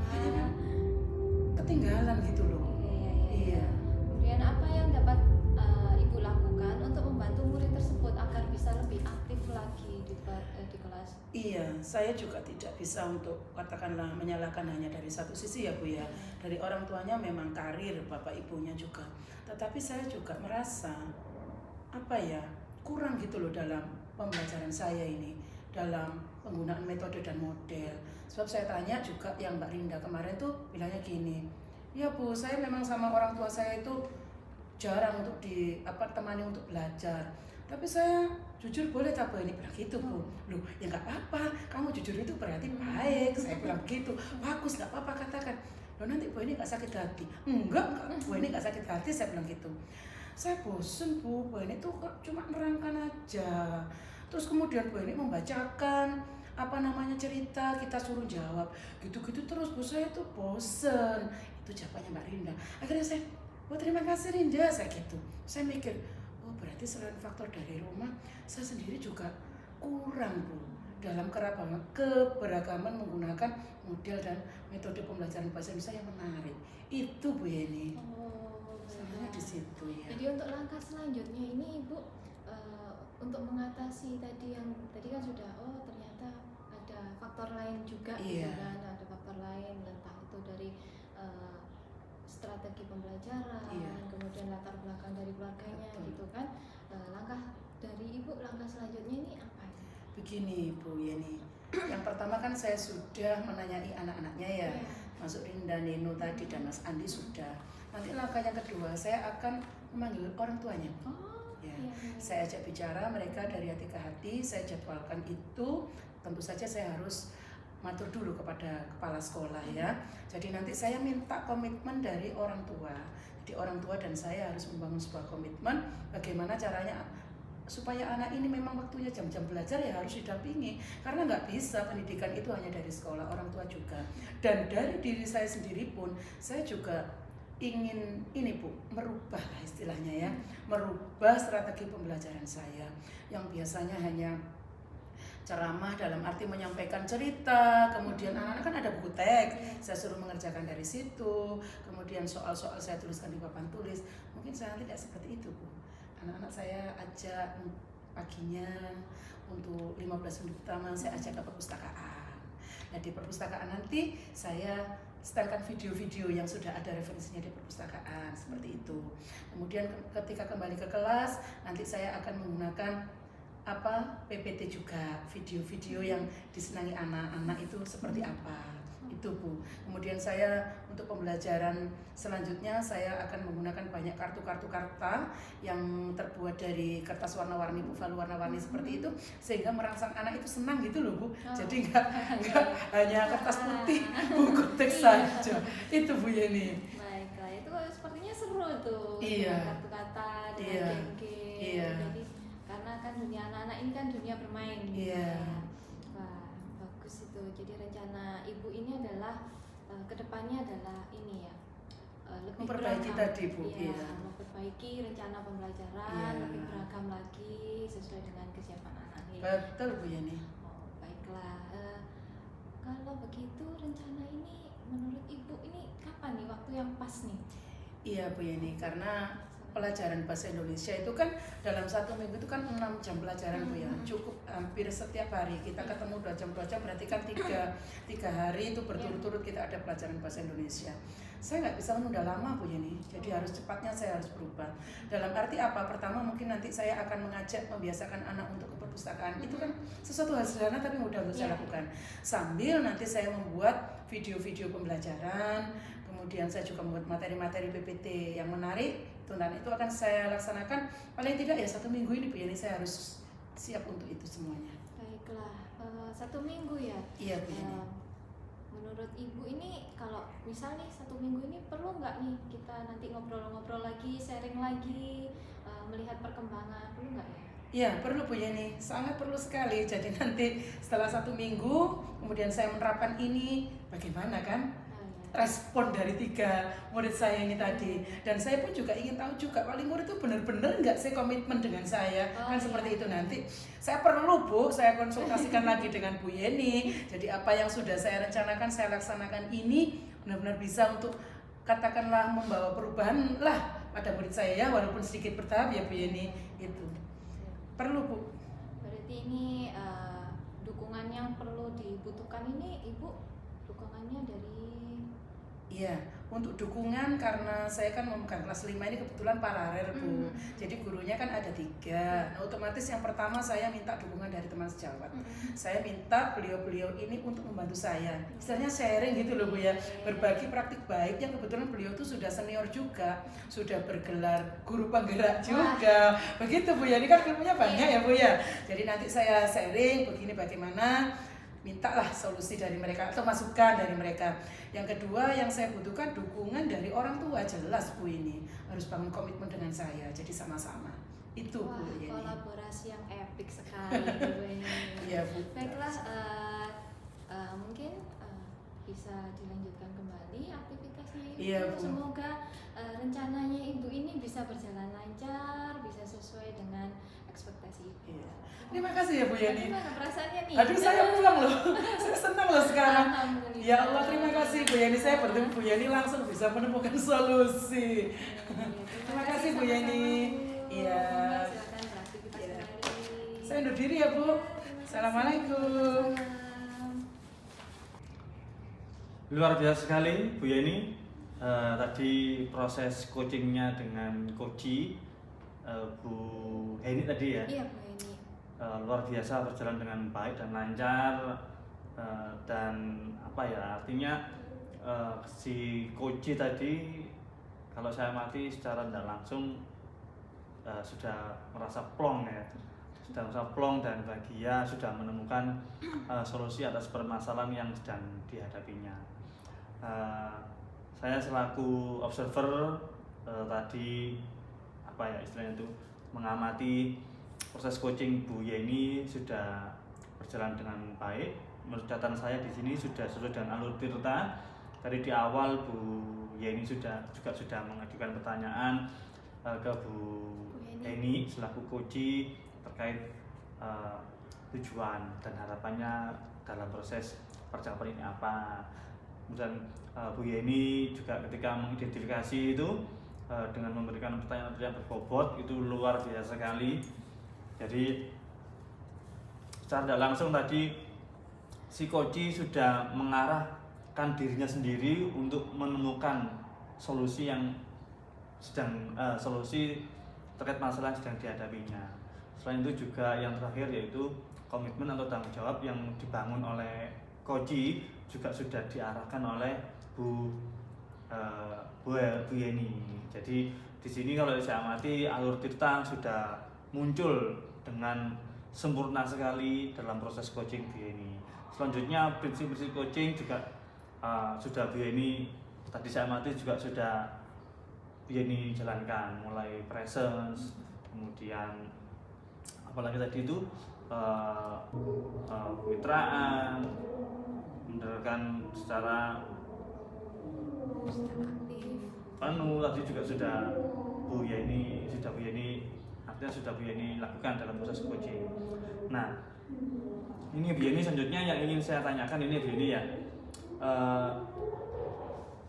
Kayaknya kan ketinggalan gitu loh. Iya. Kemudian apa yang dapat Ibu lakukan untuk membantu murid tersebut agar bisa lebih aktif lagi di kelas? Iya, saya juga tidak bisa untuk katakanlah menyalahkan hanya dari satu sisi ya Bu ya. Dari orang tuanya memang karir, bapak ibunya juga. Tetapi saya juga merasa kurang gitu loh dalam pembelajaran saya ini, dalam penggunaan metode dan model. Sebab saya tanya juga yang Mbak Linda kemarin tuh bilangnya gini, ya Bu, saya memang sama orang tua saya itu jarang untuk temani untuk belajar. Tapi saya jujur boleh tak Bu ini bilang gitu Bu. Loh ya nggak apa-apa, kamu jujur itu berarti baik. Saya bilang begitu, bagus nggak apa-apa katakan. Loh nanti Bu ini nggak sakit hati. Enggak Bu ini nggak sakit hati, saya bilang gitu. Saya bosen Bu ini tuh cuma nerangkan aja. Terus kemudian Bu ini membacakan cerita, kita suruh jawab. Gitu-gitu terus Bu, saya tuh bosen. Itu jawabannya Mbak Rinda. Akhirnya saya, oh terima kasih Rinda, saya gitu. Saya mikir, oh berarti selain faktor dari rumah, saya sendiri juga kurang Bu dalam keberagaman menggunakan model dan metode pembelajaran bahasa Indonesia yang menarik. Itu Bu Yeni. Salahnya di situ ya. Jadi untuk langkah selanjutnya ini Ibu untuk mengatasi tadi kan sudah ternyata ada faktor lain juga gitu kan, ada faktor lain entah itu dari strategi pembelajaran, kemudian latar belakang dari keluarganya. Betul. Gitu kan. Langkah dari Ibu, langkah selanjutnya ini apa? Begini Bu Yeni, yang pertama kan saya sudah menanyai anak-anaknya ya, masuk Rinda, Nino tadi dan Mas Andi sudah. Nanti langkah yang kedua saya akan memanggil orang tuanya. Saya ajak bicara mereka dari hati ke hati, saya jadwalkan itu. Tentu saja saya harus matur dulu kepada kepala sekolah ya. Jadi nanti saya minta komitmen dari orang tua. Jadi orang tua dan saya harus membangun sebuah komitmen bagaimana caranya supaya anak ini memang waktunya jam-jam belajar ya harus didampingi, karena nggak bisa pendidikan itu hanya dari sekolah, orang tua juga. Dan dari diri saya sendiri pun saya juga ingin ini Bu, merubah lah istilahnya ya, merubah strategi pembelajaran saya yang biasanya hanya ceramah dalam arti menyampaikan cerita, kemudian anak-anak kan ada buku teks, saya suruh mengerjakan dari situ, kemudian soal-soal saya tuliskan di papan tulis. Mungkin saya tidak seperti itu Bu. Anak-anak saya ajak paginya untuk 15 menit pertama saya ajak ke perpustakaan. Nah di perpustakaan nanti saya setelkan video-video yang sudah ada referensinya di perpustakaan seperti itu. Kemudian ketika kembali ke kelas nanti saya akan menggunakan PPT juga, video-video yang disenangi anak-anak itu seperti apa. Itu Bu. Kemudian saya untuk pembelajaran selanjutnya saya akan menggunakan banyak kartu-kartu karta yang terbuat dari kertas warna-warni, buffalo warna-warni seperti itu, sehingga merangsang anak itu senang gitu loh Bu. Jadi nggak hanya kertas putih, buku teks saja. Itu Bu Yeni. Baiklah, itu sepertinya seru tuh. Kartu kata dengan game-game. Jadi karena kan dunia anak-anak ini kan dunia bermain. Wah, bagus itu. Jadi rencana Ibu ini adalah kedepannya adalah ini ya, lebih memperbaiki beragam. tadi Bu. Memperbaiki rencana pembelajaran lebih beragam lagi sesuai dengan kesiapan anak. Betul Bu Yeni. Baiklah. Kalau begitu rencana ini menurut Ibu ini kapan nih waktu yang pas nih? Iya Bu Yeni, karena pelajaran bahasa Indonesia itu kan dalam 1 minggu itu kan 6 jam pelajaran Bu ya, cukup hampir setiap hari kita ketemu 2 jam berarti kan tiga hari itu berturut-turut kita ada pelajaran bahasa Indonesia. Saya nggak bisa menunda lama Bu Yeni, jadi harus cepatnya saya harus berubah. Dalam arti apa? Pertama mungkin nanti saya akan mengajak membiasakan anak untuk ke perpustakaan, itu kan sesuatu hal sederhana tapi mudah untuk saya lakukan. Sambil nanti saya membuat video-video pembelajaran, kemudian saya juga membuat materi-materi PPT yang menarik. Dan itu akan saya laksanakan paling tidak ya 1 minggu ini Bu Yani, saya harus siap untuk itu semuanya. Baiklah, 1 minggu ya? Iya Bu Yani. Menurut Ibu ini kalau misal nih 1 minggu ini perlu nggak nih kita nanti ngobrol-ngobrol lagi, sharing lagi, melihat perkembangan, perlu nggak ya? Iya perlu Bu Yani, sangat perlu sekali. Jadi nanti setelah 1 minggu kemudian saya menerapkan ini, bagaimana kan respon dari 3 murid saya ini tadi. Dan saya pun juga ingin tahu juga wali murid itu benar-benar nggak sih komitmen dengan saya. Kan seperti itu nanti saya perlu Bu, saya konsultasikan lagi dengan Bu Yeni. Jadi apa yang sudah saya rencanakan, saya laksanakan ini benar-benar bisa untuk katakanlah membawa perubahan lah pada murid saya ya, walaupun sedikit bertahap ya Bu Yeni. Itu perlu Bu. Berarti ini dukungan yang perlu dibutuhkan ini Ibu, dukungannya dari. Iya, untuk dukungan karena saya kan memegang kelas 5 ini kebetulan paralel Bu. Jadi gurunya kan ada 3. Nah, otomatis yang pertama saya minta dukungan dari teman sejawat. Saya minta beliau-beliau ini untuk membantu saya. Istilahnya sharing gitu loh Bu ya. Berbagi praktik baik yang kebetulan beliau tuh sudah senior juga, sudah bergelar guru penggerak juga. Begitu Bu ya. Ini kan ilmunya banyak ya Bu ya. Jadi nanti saya sharing begini bagaimana, mintalah solusi dari mereka atau masukan dari mereka. Yang kedua yang saya butuhkan dukungan dari orang tua, jelas Bu ini harus bangun komitmen dengan saya, jadi sama-sama itu. Wah, Bu ini kolaborasi yang epic sekali Bu ini. Iya Bu. Baiklah, mungkin bisa dilanjutkan kembali aktivitasnya Ibu. Iya, Bu. Semoga rencananya Ibu ini bisa berjalan lancar, bisa sesuai dengan ekspektasi Ibu. Iya. Terima kasih ya Bu Yani. Gimana perasaannya nih? Aduh saya pulang loh, saya senang loh sekarang. Alhamdulillah. Ya Allah terima kasih Bu Yani, saya bertemu Bu Yani langsung bisa menemukan solusi. Terima kasih Bu Yani. Iya. Silakan beraktivitas Iya. kembali. Saya undur diri ya Bu. Assalamualaikum. Luar biasa sekali Bu Yani. Tadi proses coachingnya dengan Koji Bu Heni tadi ya. Iya Bu Heni. Luar biasa, berjalan dengan baik dan lancar, dan apa ya artinya si Koji tadi kalau saya amati secara tidak langsung sudah merasa plong ya, sudah merasa plong dan bahagia, sudah menemukan solusi atas permasalahan yang sedang dihadapinya. Saya selaku observer tadi apa ya istilahnya itu mengamati proses coaching Bu Yeni sudah berjalan dengan baik. Menurut catatan saya di sini sudah sesuai dengan alur tirta. Tadi di awal Bu Yeni juga sudah mengajukan pertanyaan ke Bu Yeni selaku coach terkait tujuan dan harapannya dalam proses percakapan ini apa. Kemudian Bu Yeni juga ketika mengidentifikasi itu dengan memberikan pertanyaan-pertanyaan berbobot itu luar biasa sekali. Jadi secara tidak langsung tadi si Koji sudah mengarahkan dirinya sendiri untuk menemukan solusi yang solusi terkait masalah yang sedang dihadapinya. Selain itu juga yang terakhir yaitu komitmen atau tanggung jawab yang dibangun oleh Koji juga sudah diarahkan oleh Bu Yeni. Jadi di sini kalau saya amati alur tirta sudah muncul dengan sempurna sekali dalam proses coaching Bu Yeni. Selanjutnya prinsip-prinsip coaching juga sudah Bu Yeni tadi saya amati juga sudah Bu Yeni jalankan, mulai presence, kemudian apalagi tadi itu kemitraan, menerapkan secara tadi juga sudah Bu Yeni artinya sudah Bu Yeni lakukan dalam proses coaching. Nah, ini Bu Yeni selanjutnya yang ingin saya tanyakan ini Bu Yeni ya,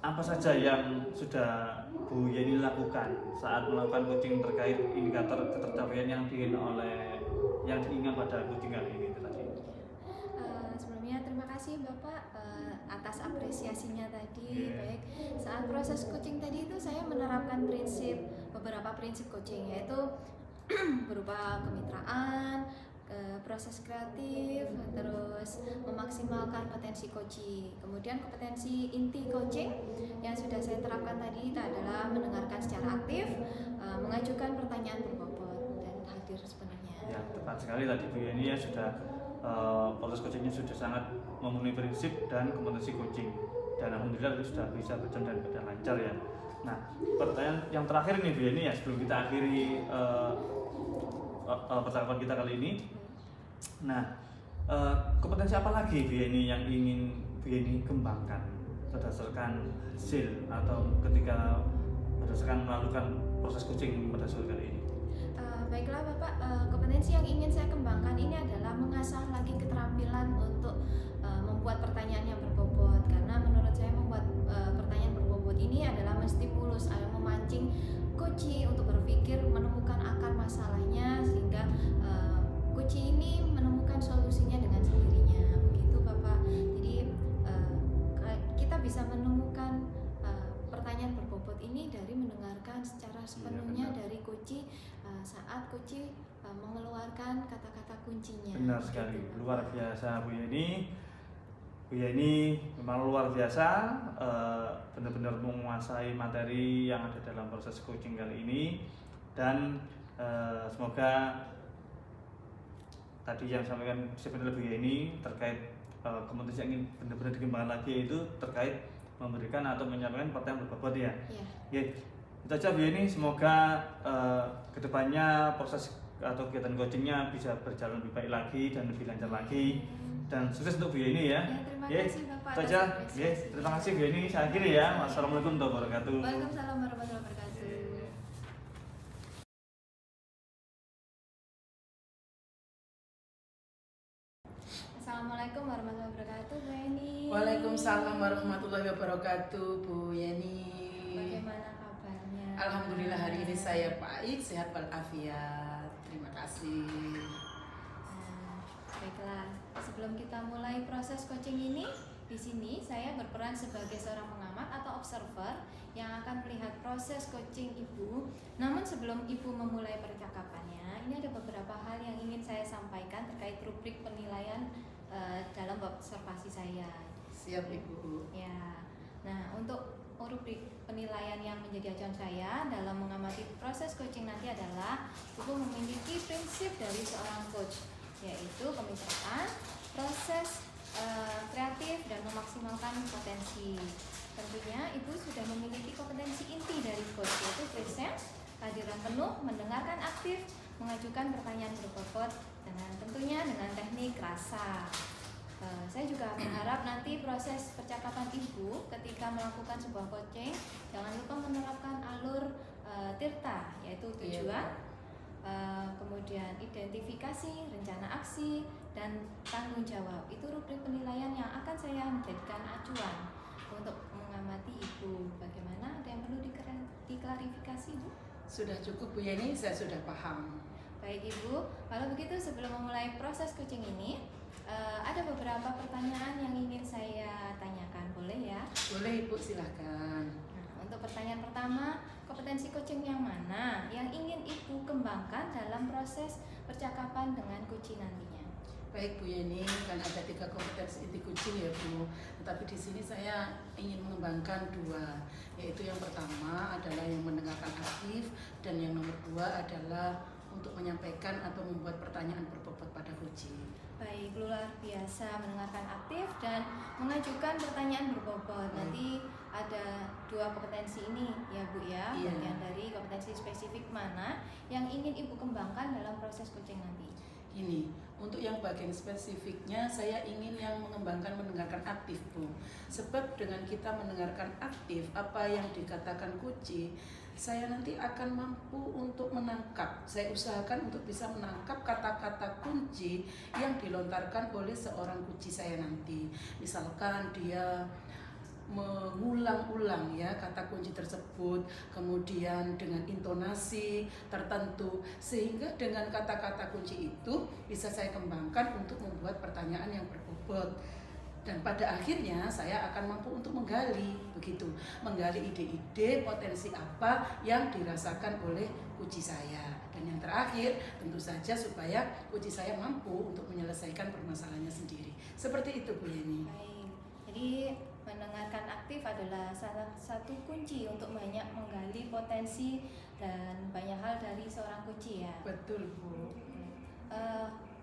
apa saja yang sudah Bu Yeni lakukan saat melakukan coaching terkait indikator ketercapaian yang diinginkan pada coaching kali ini itu tadi? Sebelumnya terima kasih Bapak atas apresiasinya tadi. Yeah. Baik, saat proses coaching tadi itu saya menerapkan beberapa prinsip coaching, yaitu berupa kemitraan, proses kreatif, terus memaksimalkan potensi coaching. Kemudian kompetensi inti coaching yang sudah saya terapkan tadi itu adalah mendengarkan secara aktif, mengajukan pertanyaan berbobot dan hadir sepenuhnya. Ya, tepat sekali tadi Bu Yeni ya, sudah proses coachingnya sudah sangat memenuhi prinsip dan kompetensi coaching, dan alhamdulillah itu sudah bisa berjalan dan lancar ya. Nah, pertanyaan yang terakhir nih Bu Yeni ya, sebelum kita akhiri percakapan kita kali ini. Nah, kompetensi apa lagi Bu Yeni yang ingin Bu Yeni kembangkan berdasarkan hasil atau ketika berdasarkan melakukan proses coaching pada sore kali ini? Baiklah Bapak, kompetensi yang ingin saya kembangkan ini adalah mengasah lagi keterampilan untuk membuat pertanyaan yang berbobot, karena menurut saya membuat pertanyaan berbobot ini adalah menstimulus, memancing coach untuk berpikir, menemukan akar masalahnya, sehingga coach ini menemukan solusinya dengan sendirinya, begitu Bapak. Jadi kita bisa menemukan pertanyaan berbobot ini dari mendengarkan secara sepenuhnya dari coach saat coach mengeluarkan kata-kata kuncinya. Benar sekali, Begitu, luar biasa Bu Yeni. Bu Yeni memang luar biasa, benar-benar menguasai materi yang ada dalam proses coaching kali ini, dan semoga tadi yang sampaikan sebenarnya Bu Yeni terkait kompetensi yang ingin benar-benar dikembangkan lagi itu terkait memberikan atau menyampaikan pertanyaan berbobot ya. Iya. Itu aja Bu Yeni, semoga kedepannya proses atau kegiatan coachingnya bisa berjalan lebih baik lagi dan lebih lancar lagi, dan sukses untuk Bu Yeni ya. Terima kasih Bapak. Itu aja. Terima kasih Bu Yeni. Saya akhiri ya. Wassalamualaikum warahmatullahi wabarakatuh. Waalaikumsalam warahmatullahi wabarakatuh. Assalamualaikum warahmatullahi wabarakatuh, Bu Yeni. Waalaikumsalam warahmatullahi wabarakatuh, Bu Yeni. Bagaimana kabarnya? Alhamdulillah hari ini saya baik, sehat walafiat. Terima kasih. Baiklah, sebelum kita mulai proses coaching ini, di sini saya berperan sebagai seorang pengamat atau observer yang akan melihat proses coaching Ibu. Namun sebelum Ibu memulai percakapannya, ini ada beberapa hal yang ingin saya sampaikan terkait rubrik penilaian dalam observasi saya. Siap Ibu. Ya, nah untuk rubrik penilaian yang menjadi acuan saya dalam mengamati proses coaching nanti adalah Ibu memiliki prinsip dari seorang coach, yaitu kemitraan, proses kreatif, dan memaksimalkan potensi. Tentunya Ibu sudah memiliki kompetensi inti dari coach, yaitu present, kehadiran penuh, mendengarkan aktif, mengajukan pertanyaan berbobot, dengan tentunya dengan teknik rasa. Saya juga berharap nanti proses percakapan Ibu ketika melakukan sebuah coaching jangan lupa menerapkan alur TIRTA, yaitu tujuan, kemudian identifikasi, rencana aksi, dan tanggung jawab. Itu rubrik penilaian yang akan saya jadikan acuan untuk mengamati Ibu. Bagaimana? Ada yang perlu diklarifikasi, Bu? Sudah cukup Bu Yeni, saya sudah paham. Baik Ibu, kalau begitu sebelum memulai proses coaching ini, ada beberapa pertanyaan yang ingin saya tanyakan, boleh ya? Boleh Ibu, silahkan. Nah, untuk pertanyaan pertama, kompetensi coaching yang mana yang ingin Ibu kembangkan dalam proses percakapan dengan coach nantinya? Baik Bu Yeni, kan ada 3 kompetensi inti coaching ya Bu. Tetapi di sini saya ingin mengembangkan 2, yaitu yang pertama adalah yang mendengarkan aktif, dan yang nomor 2 adalah untuk menyampaikan atau membuat pertanyaan berbobot pada coach. Baik, luar biasa, mendengarkan aktif dan mengajukan pertanyaan berbobot. Nanti ada 2 kompetensi ini ya Bu ya. Iya. Bagian dari kompetensi spesifik mana yang ingin Ibu kembangkan dalam proses coaching nanti? Ini untuk yang bagian spesifiknya saya ingin yang mengembangkan mendengarkan aktif Bu. Sebab dengan kita mendengarkan aktif apa yang dikatakan coach, saya nanti akan mampu untuk menangkap. Saya usahakan untuk bisa menangkap kata-kata kunci yang dilontarkan oleh seorang coach saya nanti. Misalkan dia mengulang-ulang ya kata kunci tersebut, kemudian dengan intonasi tertentu, sehingga dengan kata-kata kunci itu bisa saya kembangkan untuk membuat pertanyaan yang berbobot. Dan pada akhirnya saya akan mampu untuk menggali ide-ide potensi apa yang dirasakan oleh kunci saya. Dan yang terakhir tentu saja supaya kunci saya mampu untuk menyelesaikan permasalahannya sendiri. Seperti itu Bu Yeni. Baik, jadi mendengarkan aktif adalah salah satu kunci untuk banyak menggali potensi dan banyak hal dari seorang kunci ya. Betul Bu.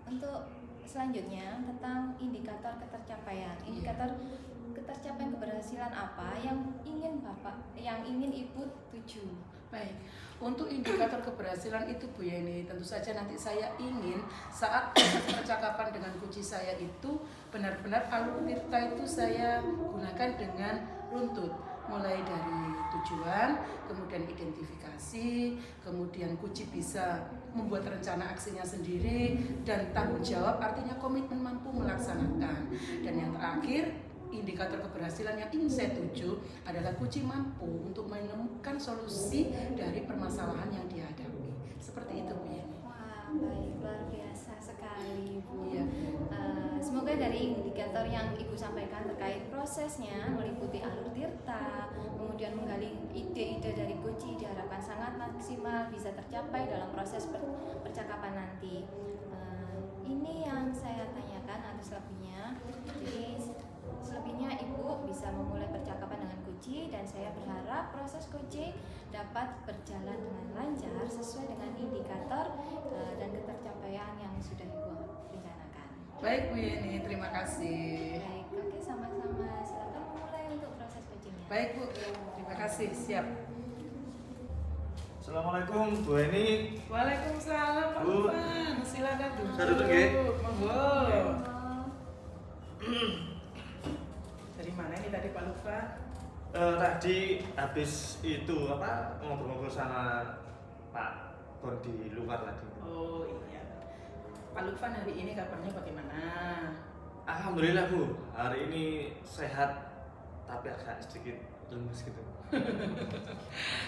Untuk selanjutnya tentang indikator ketercapaian. Indikator ketercapaian keberhasilan apa yang ingin Ibu tuju? Baik, untuk indikator keberhasilan itu Bu Yeni, tentu saja nanti saya ingin saat percakapan dengan kunci saya itu benar-benar alur tirta itu saya gunakan dengan runtut, mulai dari tujuan, kemudian identifikasi, kemudian kunci bisa membuat rencana aksinya sendiri, dan tanggung jawab artinya komitmen mampu melaksanakan. Dan yang terakhir, indikator keberhasilan yang ingin saya tuju adalah kunci mampu untuk menemukan solusi dari permasalahan yang dihadapi. Seperti itu Bu Yeni. Wah, baik, luar biasa sekali Bu. Iya. Semoga dari indikator yang Ibu sampaikan terkait prosesnya meliputi alur tirta, kemudian menggali ide-ide dari kunci diharapkan sangat maksimal bisa tercapai dalam proses percakapan nanti. Ini yang saya tanyakan atas lebihnya. Jadi selebihnya Ibu bisa memulai percakapan dengan kunci, dan saya berharap proses coaching dapat berjalan dengan lancar sesuai dengan indikator dan ketercapaian yang sudah Ibu rencanakan. Baik Bu Yeni, terima kasih. Baik, oke, sama-sama. Silakan memulai untuk proses coachingnya. Baik Bu, terima kasih. Siap. Assalamualaikum Bu Eni. Waalaikumsalam Pak Bu. Lufan. Silakan duduk. Saya duduk, ya? Monggo. Dari mana ini tadi Pak Lufan? Tadi habis itu ngobrol-ngobrol sama Pak Bon di luar tadi. Oh iya. Pak Lufan hari ini kabarnya bagaimana? Alhamdulillah Bu, hari ini sehat tapi agak sedikit lemes gitu.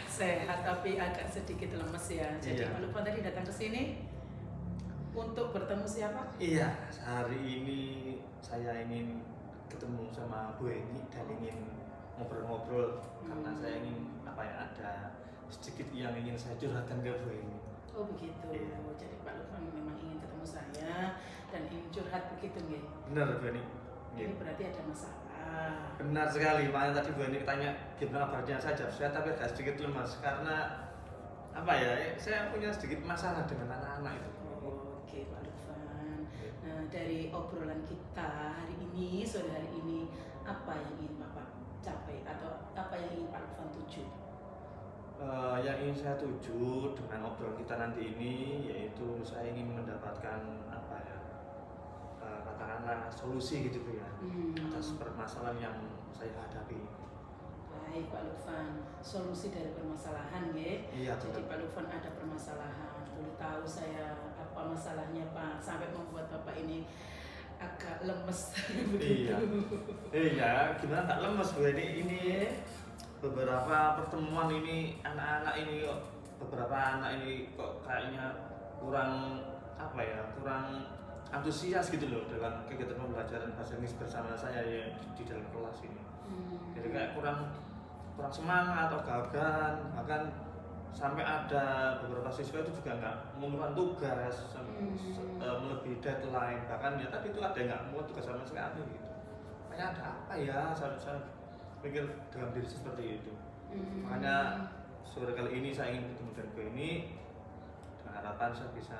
Sehat tapi agak sedikit lemes ya. Jadi Iya. Pak Lufan tadi datang ke sini untuk bertemu siapa? Iya, hari ini saya ingin ketemu sama Bu Eni dan ingin ngobrol-ngobrol karena saya ingin ada sedikit yang ingin saya curhatkan ke Bu Eni. Oh begitu. Iya. Jadi Pak Lufan memang ingin ketemu saya dan ingin curhat begitu nggih. Benar Bu Eni? Ini berarti ada masalah. Benar sekali, makanya tadi Bu Eni tanya gimana kabarnya, saya jawab saya tapi agak sedikit lemas karena saya punya sedikit masalah dengan anak-anak itu. Oke Pak Lufan. Nah dari obrolan kita hari ini, sore hari ini, apa yang ingin Bapak capai atau apa yang ingin Pak Lufan tuju? Yang ingin saya tuju dengan obrolan kita nanti ini yaitu saya ingin mendapatkan katakanlah solusi gitu Bu ya atas permasalahan yang saya hadapi. Baik Pak Lufan, solusi dari permasalahan ya. Iya, Jadi betul. Pak Lufan ada permasalahan, boleh tahu saya apa masalahnya Pak sampai membuat Bapak ini agak lemes Iya. Iya, gimana tak lemes Bu ini beberapa pertemuan ini anak-anak ini kok beberapa anak ini kok kayaknya kurang kurang antusias gitu loh dalam kegiatan pembelajaran bahasa Inggris bersama saya ya di dalam kelas ini. Jadi kayak kurang semangat atau gagahan, bahkan sampai ada beberapa siswa itu juga nggak mengumpulkan tugas melebihi deadline, bahkan ya tadi itu ada yang nggak mau tugas sama sekali gitu. Makanya ada apa ya, saya pikir dalam diri seperti itu. Makanya sore kali ini saya ingin bertemu dengan Bu ini dengan harapan saya bisa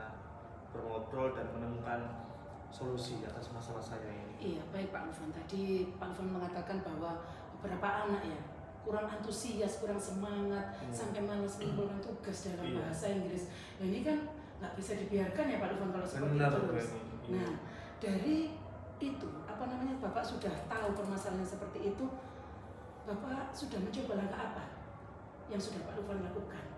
ngobrol dan menemukan solusi atas masalah saya ini. Iya, baik Pak Lufan. Tadi Pak Lufan mengatakan bahwa beberapa anak ya kurang antusias, kurang semangat, sampai malas mengumpulkan tugas dalam Iya. bahasa Inggris. Nah ini kan nggak bisa dibiarkan ya Pak Lufan kalau seperti Benar, itu Bu terus. Eni. Nah dari itu Bapak sudah tahu permasalahan seperti itu, Bapak sudah mencoba langkah apa yang sudah Pak Lufan lakukan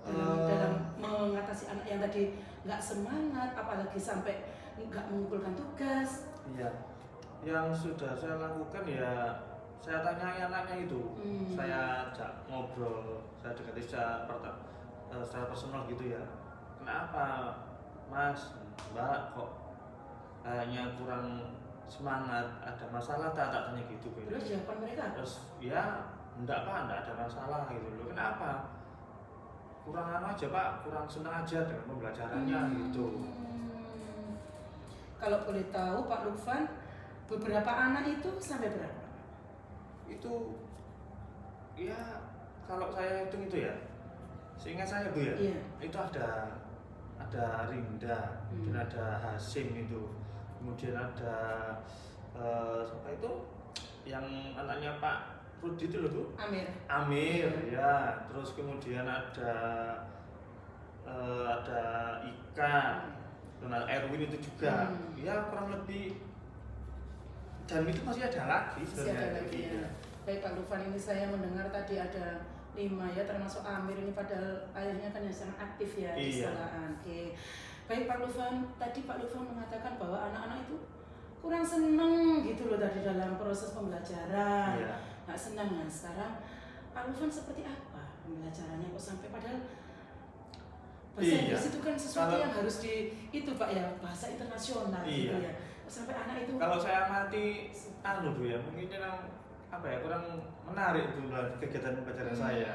dalam mengatasi anak yang tadi nggak semangat, apalagi sampai nggak mengumpulkan tugas? Iya. Yang sudah saya lakukan ya saya tanyai anaknya itu, saya ajak ngobrol, saya dekati secara personal gitu ya. Kenapa Mas, Mbak kok kayaknya kurang semangat, ada masalah tak tanya gitu kan. Terus jawaban mereka apa? Terus ya enggak Pak, enggak ada masalah gitu loh. Kenapa? Kurang anu aja Pak, kurang senang aja dengan pembelajarannya gitu. Kalau boleh tahu Pak Lukman, beberapa anak itu sampai berapa? Itu ya kalau saya hitung itu ya, seingat saya Bu ya, Iya. itu ada Rinda, kemudian ada Hasim itu, kemudian ada siapa itu yang anaknya Pak Rudi itu loh Bu, Amir ya, terus kemudian ada Ika, dan ada Erwin itu juga, ya kurang lebih, dan itu masih ada lagi Masih sebenarnya. ada lagi ya. Baik Pak Lukman, ini saya mendengar tadi ada 5 ya, termasuk Amir ini, padahal ayahnya kan yang sangat aktif ya di Iya. sekolahan. Oke. Baik Pak Lukman, tadi Pak Lukman mengatakan bahwa anak-anak itu kurang seneng gitu loh tadi dalam proses pembelajaran. Iya. Nggak senang. Nah sekarang Pak Lukman seperti apa pembelajarannya kok sampai padahal bahasa Iya. Inggris itu kan sesuatu Kalau- yang harus itu Pak ya, bahasa internasional gitu Iya. ya. Kok sampai anak itu Kalau saya amati Bu ya, mungkin apa ya, kurang menarik itu dalam kegiatan pembelajaran saya.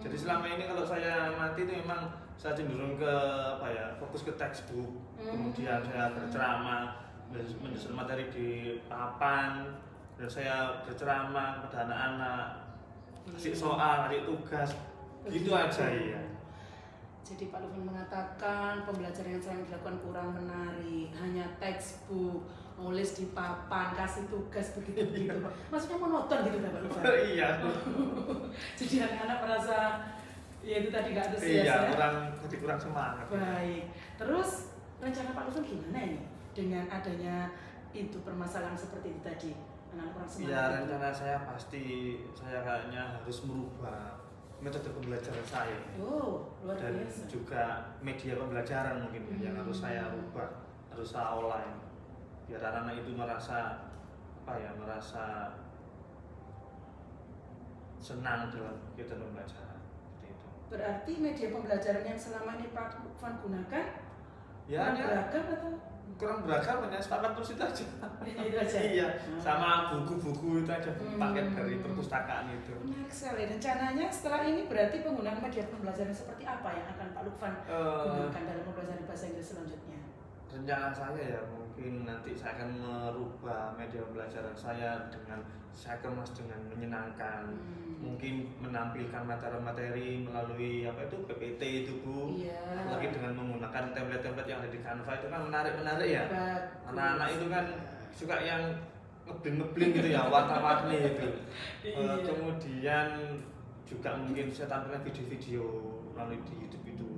Jadi selama ini kalau saya amati itu memang saya cenderung ke apa ya, fokus ke textbook, kemudian saya berceramah, menyusun materi di papan, dan saya berceramah kepada anak-anak, kasih soal, kasih tugas, gitu aja ya. Jadi Pak Lukman mengatakan pembelajaran yang selama dilakukan kurang menarik, hanya textbook, nulis di papan, kasih tugas begitu-begitu. Maksudnya monoton gitu Pak Lukman. Iya. Jadi anak-anak merasa ya itu tadi nggak antusias Iya, ya. kurang semangat. Baik. Terus rencana Pak Lukman gimana ini dengan adanya itu permasalahan seperti itu tadi, anak kurang semangat? Ya rencana saya pasti saya kayaknya harus merubah metode pembelajaran saya. Oh, luar Dan biasa. juga media pembelajaran mungkin yang harus saya rubah, harus saya online, biar anak-anak itu merasa merasa senang dalam kegiatan pembelajaran seperti itu. Berarti media pembelajaran yang selama ini Pak Lukman gunakan Ya, beragam atau kurang beragam, hanya standar terus itu aja. itu aja? Iya, sama buku-buku itu aja, paket Hmm. dari perpustakaan itu. Menarik sekali. Rencananya setelah ini berarti penggunaan media pembelajaran seperti apa yang akan Pak Lukman gunakan dalam pembelajaran bahasa Inggris selanjutnya? Rencana saya ya mungkin nanti saya akan merubah media pembelajaran saya dengan saya kemas dengan menyenangkan, mungkin menampilkan materi-materi melalui PPT itu Bu, Iya. apalagi dengan menggunakan template-template yang ada di Canva itu kan menarik ya. Bagus. Anak-anak itu kan suka yang ngebling gitu ya, warna-warni itu. Iya. Kemudian juga mungkin saya tampilkan video-video melalui di YouTube itu,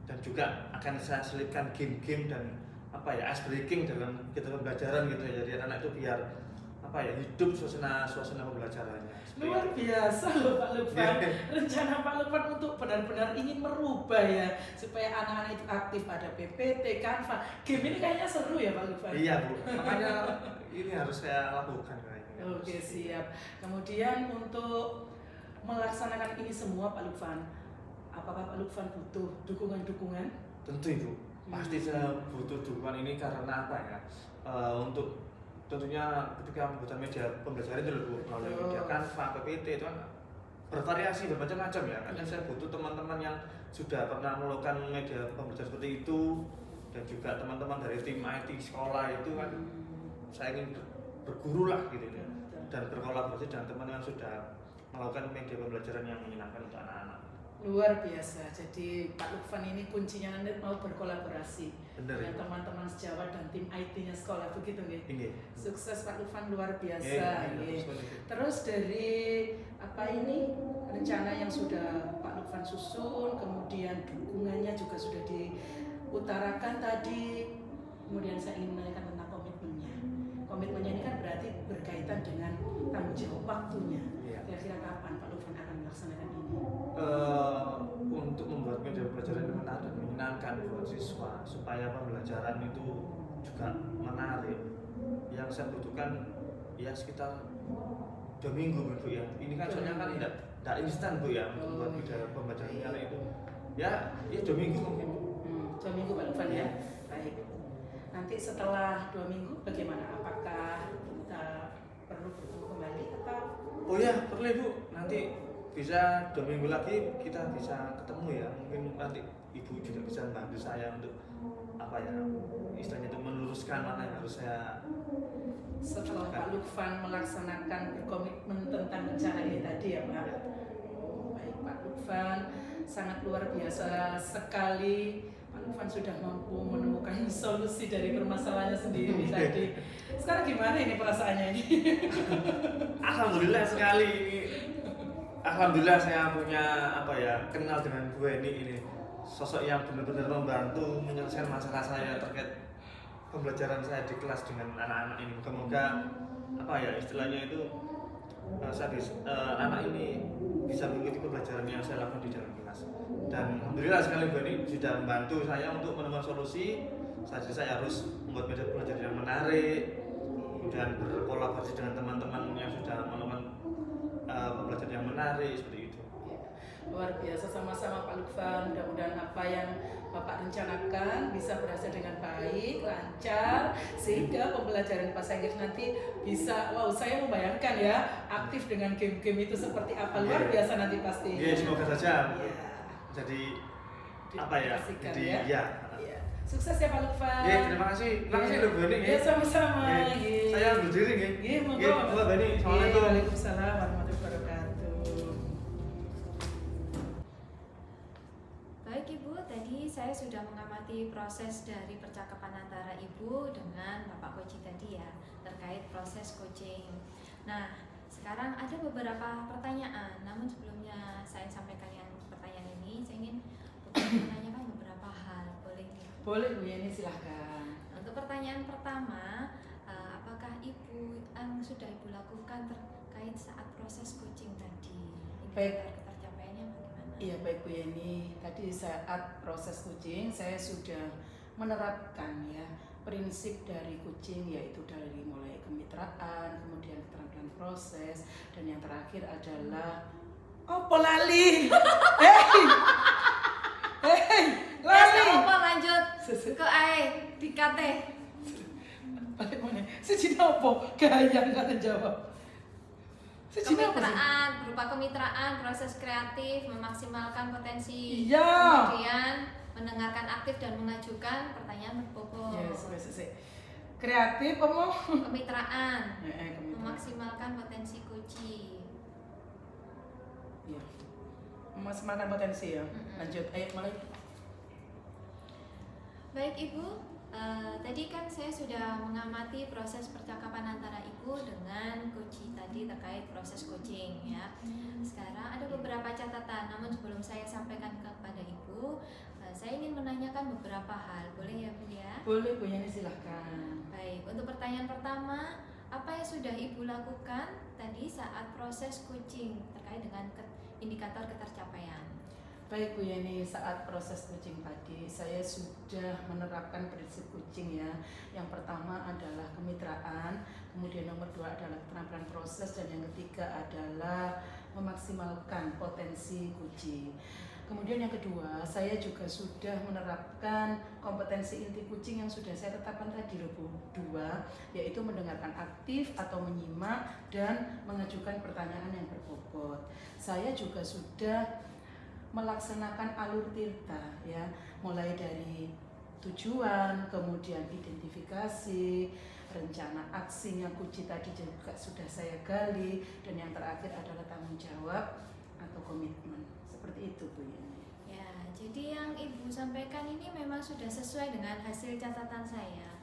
dan juga akan saya selipkan game-game dan ice breaking dalam kegiatan pembelajaran gitu ya, jadi anak itu biar hidup suasana pembelajarannya. Luar biasa loh Pak Lukman. Rencana Pak Lukman untuk benar-benar ingin merubah ya, supaya anak-anak itu aktif, ada PPT, Canva. Game ini kayaknya seru ya Pak Lukman. Iya Bu, makanya ini harus saya lakukan kayaknya. Oke, siap. Kemudian untuk melaksanakan ini semua Pak Lukman, apakah Pak Lukman butuh dukungan-dukungan? Tentu Ibu, pasti saya butuh dukungan ini karena untuk tentunya ketika membuat media pembelajaran itu loh Bu, melalui media Canva, PPT itu kan bervariasi, bermacam-macam ya. Karena saya butuh teman-teman yang sudah pernah melakukan media pembelajaran seperti itu, dan juga teman-teman dari tim IT sekolah itu kan saya ingin berguru lah gitu ya, dan berkolaborasi dengan teman yang sudah melakukan media pembelajaran yang menyenangkan untuk anak-anak. Luar biasa. Jadi Pak Lukman ini kuncinya nanti mau berkolaborasi Bener dengan ya. teman-teman sejawat dan tim IT-nya sekolah, begitu nggih? Ini. Sukses Pak Lukman, luar biasa. Iya, nggih. seperti itu. Terus dari ini rencana yang sudah Pak Lukman susun, kemudian dukungannya juga sudah diutarakan tadi. Kemudian saya ingin menanyakan tentang komitmennya. Komitmennya ini kan berarti berkaitan dengan tanggung jawab waktunya. Iya. Kira-kira kapan Pak Lukman akan melaksanakan ini? Untuk membuat media pembelajaran yang menarik dan menyenangkan buat siswa, supaya pembelajaran itu juga menarik, yang saya butuhkan ya sekitar 2 minggu Bu ya. Ini kan soalnya kan tidak instan Bu ya untuk membuat budaya pembelajaran anak itu. Ya 2 minggu mungkin. 2 minggu Pak Lukman ya. Baik. Nanti setelah 2 minggu bagaimana? Apakah kita perlu bertemu kembali atau? Oh ya, perlu Bu. Nanti bisa 2 minggu lagi kita bisa ketemu ya. Mungkin nanti Ibu juga bisa membantu saya untuk apa ya, istilahnya itu meluruskan mana yang harus saya. Setelah Pak Lukman melaksanakan berkomitmen tentang rencana ini tadi ya Pak. Oh, baik Pak Lukman, sangat luar biasa sekali. Pak Lukman sudah mampu menemukan solusi dari permasalahannya sendiri tadi. Sekarang gimana ini perasaannya ini? Alhamdulillah sekali ini. Alhamdulillah saya punya apa ya, kenal dengan Bu Eni ini. Sosok yang benar-benar membantu menyelesaikan masalah saya terkait pembelajaran saya di kelas dengan anak-anak ini. Semoga apa ya istilahnya itu anak ini bisa mengikuti pembelajaran yang saya lakukan di dalam kelas. Dan alhamdulillah sekali Bu Eni sudah membantu saya untuk menemukan solusi. Jadi saya harus membuat media belajar yang menarik dan berkolaborasi dengan teman-teman yang sudah melakukan pembelajaran yang menarik seperti itu. Luar biasa, sama-sama Pak Lukman. Mudah-mudahan apa yang Bapak rencanakan bisa berhasil dengan baik, lancar, sehingga pembelajaran bahasa Inggris nanti bisa, wow, saya membayangkan ya, aktif dengan game-game itu seperti apa, luar biasa nanti pasti. Semoga saja. Jadi apa ya? Jadi ya. Sukses ya Pak Lukman. Terima kasih. Terima kasih loh Bu Eni. Sama-sama. Saya berdiri nggih. Monggo. Bu Eni. Assalamualaikum. Waalaikumsalam warahmatullahi wabarakatuh. Baik Ibu, tadi saya sudah mengamati proses dari percakapan antara Ibu dengan Bapak coaching tadi ya, terkait proses coaching. Nah, sekarang ada beberapa pertanyaan, namun sebelumnya saya sampaikan yang pertanyaan ini, saya ingin menanyakan beberapa hal, boleh? Boleh Bu Yeni, silahkan. Untuk pertanyaan pertama, apakah Ibu yang sudah Ibu lakukan terkait saat proses coaching tadi? Baik. Tercapaiannya bagaimana? Iya baik Bu Yeni, tadi saat proses coaching saya sudah menerapkan ya prinsip dari coaching, yaitu dari mulai kemitraan, kemudian keterampilan proses, dan yang terakhir adalah lali. Hei, lali. Apa lanjut ke dikate. Balik mana? Sejina apa? Gaya nggak jawab. Kemitraan, berupa kemitraan, proses kreatif, memaksimalkan potensi, iya. Kemudian mendengarkan aktif dan mengajukan pertanyaan berbobot. Yes. Kreatif apa? Kemitraan, Kemitraan. memaksimalkan potensi coaching. Iya. Memaksimalkan potensi ya. Lanjut, ayo mulai. Baik Ibu. Tadi kan saya sudah mengamati proses percakapan antara Ibu dengan coaching tadi terkait proses coaching ya. Sekarang ada beberapa catatan, namun sebelum saya sampaikan kepada Ibu, saya ingin menanyakan beberapa hal. Boleh ya Bu ya? Boleh Bu Yani, silahkan. Baik, untuk pertanyaan pertama, apa yang sudah Ibu lakukan tadi saat proses coaching terkait dengan indikator ketercapaian? Baik Bu Yani, saat proses coaching tadi saya sudah menerapkan prinsip coaching ya. Yang pertama adalah kemitraan, kemudian nomor 2 adalah keterampilan proses, dan yang ketiga adalah memaksimalkan potensi coaching. Kemudian yang kedua, saya juga sudah menerapkan kompetensi inti coaching yang sudah saya tetapkan tadi Bu, 2, yaitu mendengarkan aktif atau menyimak dan mengajukan pertanyaan yang berbobot. Saya juga sudah melaksanakan alur tirta ya, mulai dari tujuan, kemudian identifikasi, rencana aksinya kunci tadi juga sudah saya gali, dan yang terakhir adalah tanggung jawab atau komitmen. Seperti itu Bu Yani. Ya, jadi yang Ibu sampaikan ini memang sudah sesuai dengan hasil catatan saya.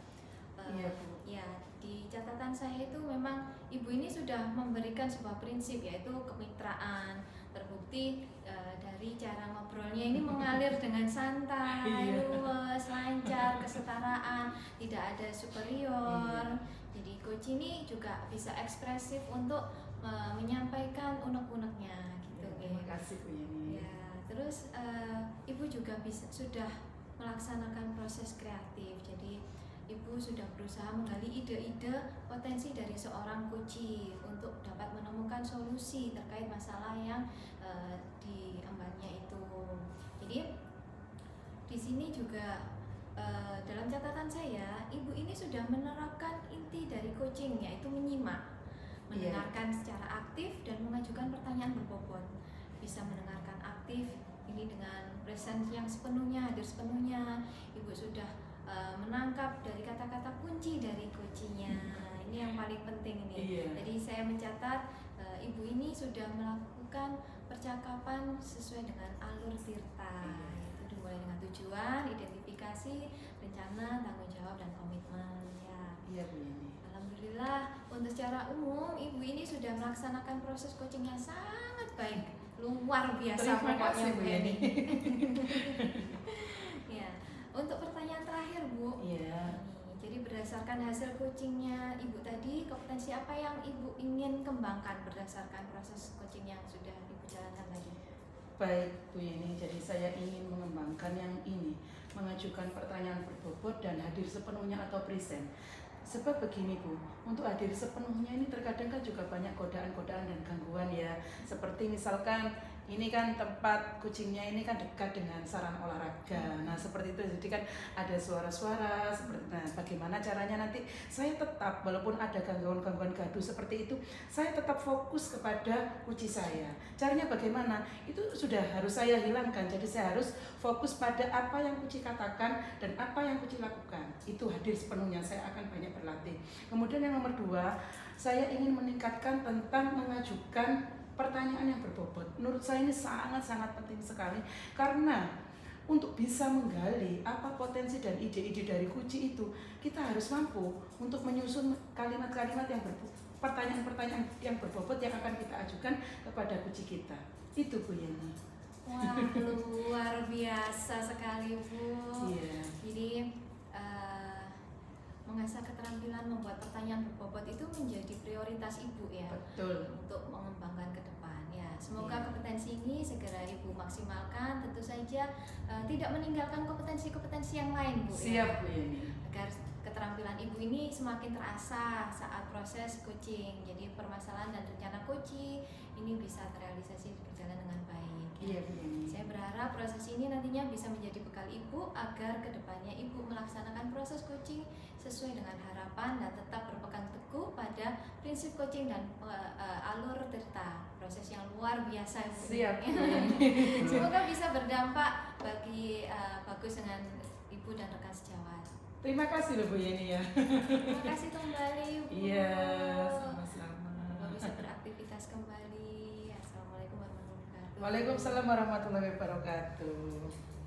Iya Bu. Ya, di catatan saya itu memang Ibu ini sudah memberikan sebuah prinsip, yaitu kemitraan. Terbukti dari cara ngobrolnya ini mengalir dengan santai, luwes, lancar, kesetaraan, tidak ada superior. Jadi coach ini juga bisa ekspresif untuk menyampaikan unek-uneknya gitu. Terima kasih Bu Yani. Ya, terus Ibu juga sudah melaksanakan proses kreatif. Jadi Ibu sudah berusaha menggali ide-ide potensi dari seorang coaching untuk dapat menemukan solusi terkait masalah yang diembannya itu. Jadi di sini juga dalam catatan saya, ibu ini sudah menerapkan inti dari coaching, yaitu menyimak, mendengarkan secara aktif dan mengajukan pertanyaan berbobot. Bisa mendengarkan aktif ini dengan presence yang sepenuhnya, hadir sepenuhnya. Ibu sudah menangkap dari kata-kata kunci dari coachingnya. Ini yang paling penting ini. Jadi saya mencatat ibu ini sudah melakukan percakapan sesuai dengan alur Tirta. Itu dimulai dengan tujuan, identifikasi, rencana, tanggung jawab dan komitmen. Ya. Iya Bu Yeni. Alhamdulillah untuk secara umum ibu ini sudah melaksanakan proses coaching yang sangat baik, luar biasa. Terima kasih Bu Yeni. Ya, untuk pertanyaan terakhir Bu. Iya. Jadi berdasarkan hasil coachingnya ibu tadi, kompetensi apa yang ibu ingin kembangkan berdasarkan proses coaching yang sudah ibu jalankan tadi? Baik Bu Yeni, jadi saya ingin mengembangkan yang ini, mengajukan pertanyaan berbobot dan hadir sepenuhnya atau present. Sebab begini Bu, untuk hadir sepenuhnya ini terkadang kan juga banyak godaan-godaan dan gangguan ya. Seperti misalkan ini kan tempat coachingnya ini kan dekat dengan sarana olahraga. Nah seperti itu, jadi kan ada suara-suara seperti. Nah bagaimana caranya nanti saya tetap, walaupun ada gangguan-gangguan gaduh seperti itu, saya tetap fokus kepada kunci saya. Caranya bagaimana? Itu sudah harus saya hilangkan. Jadi saya harus fokus pada apa yang kunci katakan dan apa yang kunci lakukan. Itu hadir sepenuhnya. Saya akan banyak berlatih. Kemudian yang nomor 2, saya ingin meningkatkan tentang mengajukan pertanyaan yang berbobot. Menurut saya ini sangat-sangat penting sekali karena untuk bisa menggali apa potensi dan ide-ide dari kunci itu, kita harus mampu untuk menyusun kalimat-kalimat yang pertanyaan-pertanyaan yang berbobot yang akan kita ajukan kepada kunci kita. Itu Bu Yeni. Wah, luar biasa sekali Bu. Iya. Jadi mengasah keterampilan membuat pertanyaan berbobot itu menjadi prioritas ibu ya. Betul. Untuk mengembangkan ke depan ya. Semoga Iya. kompetensi ini segera ibu maksimalkan. Tentu saja tidak meninggalkan kompetensi-kompetensi yang lain Bu. Siap Bu Yeni. Agar keterampilan ibu ini semakin terasah saat proses coaching. Jadi permasalahan dan rencana coaching ini bisa terrealisasi berjalan dengan baik. Iya Bu Yeni. Saya berharap proses ini nantinya bisa menjadi bekal ibu agar kedepannya ibu melaksanakan proses coaching sesuai dengan harapan dan tetap berpegang teguh pada prinsip coaching dan alur Tirta, proses yang luar biasa ibu. Siap. Semoga bisa berdampak bagi bagus dengan ibu dan rekan sejawat. Terima kasih loh Bu Yeni ya. Terima kasih kembali ibu. Iya, sama-sama. Semoga bisa beraktivitas kembali. Assalamualaikum warahmatullahi wabarakatuh. Waalaikumsalam warahmatullahi wabarakatuh.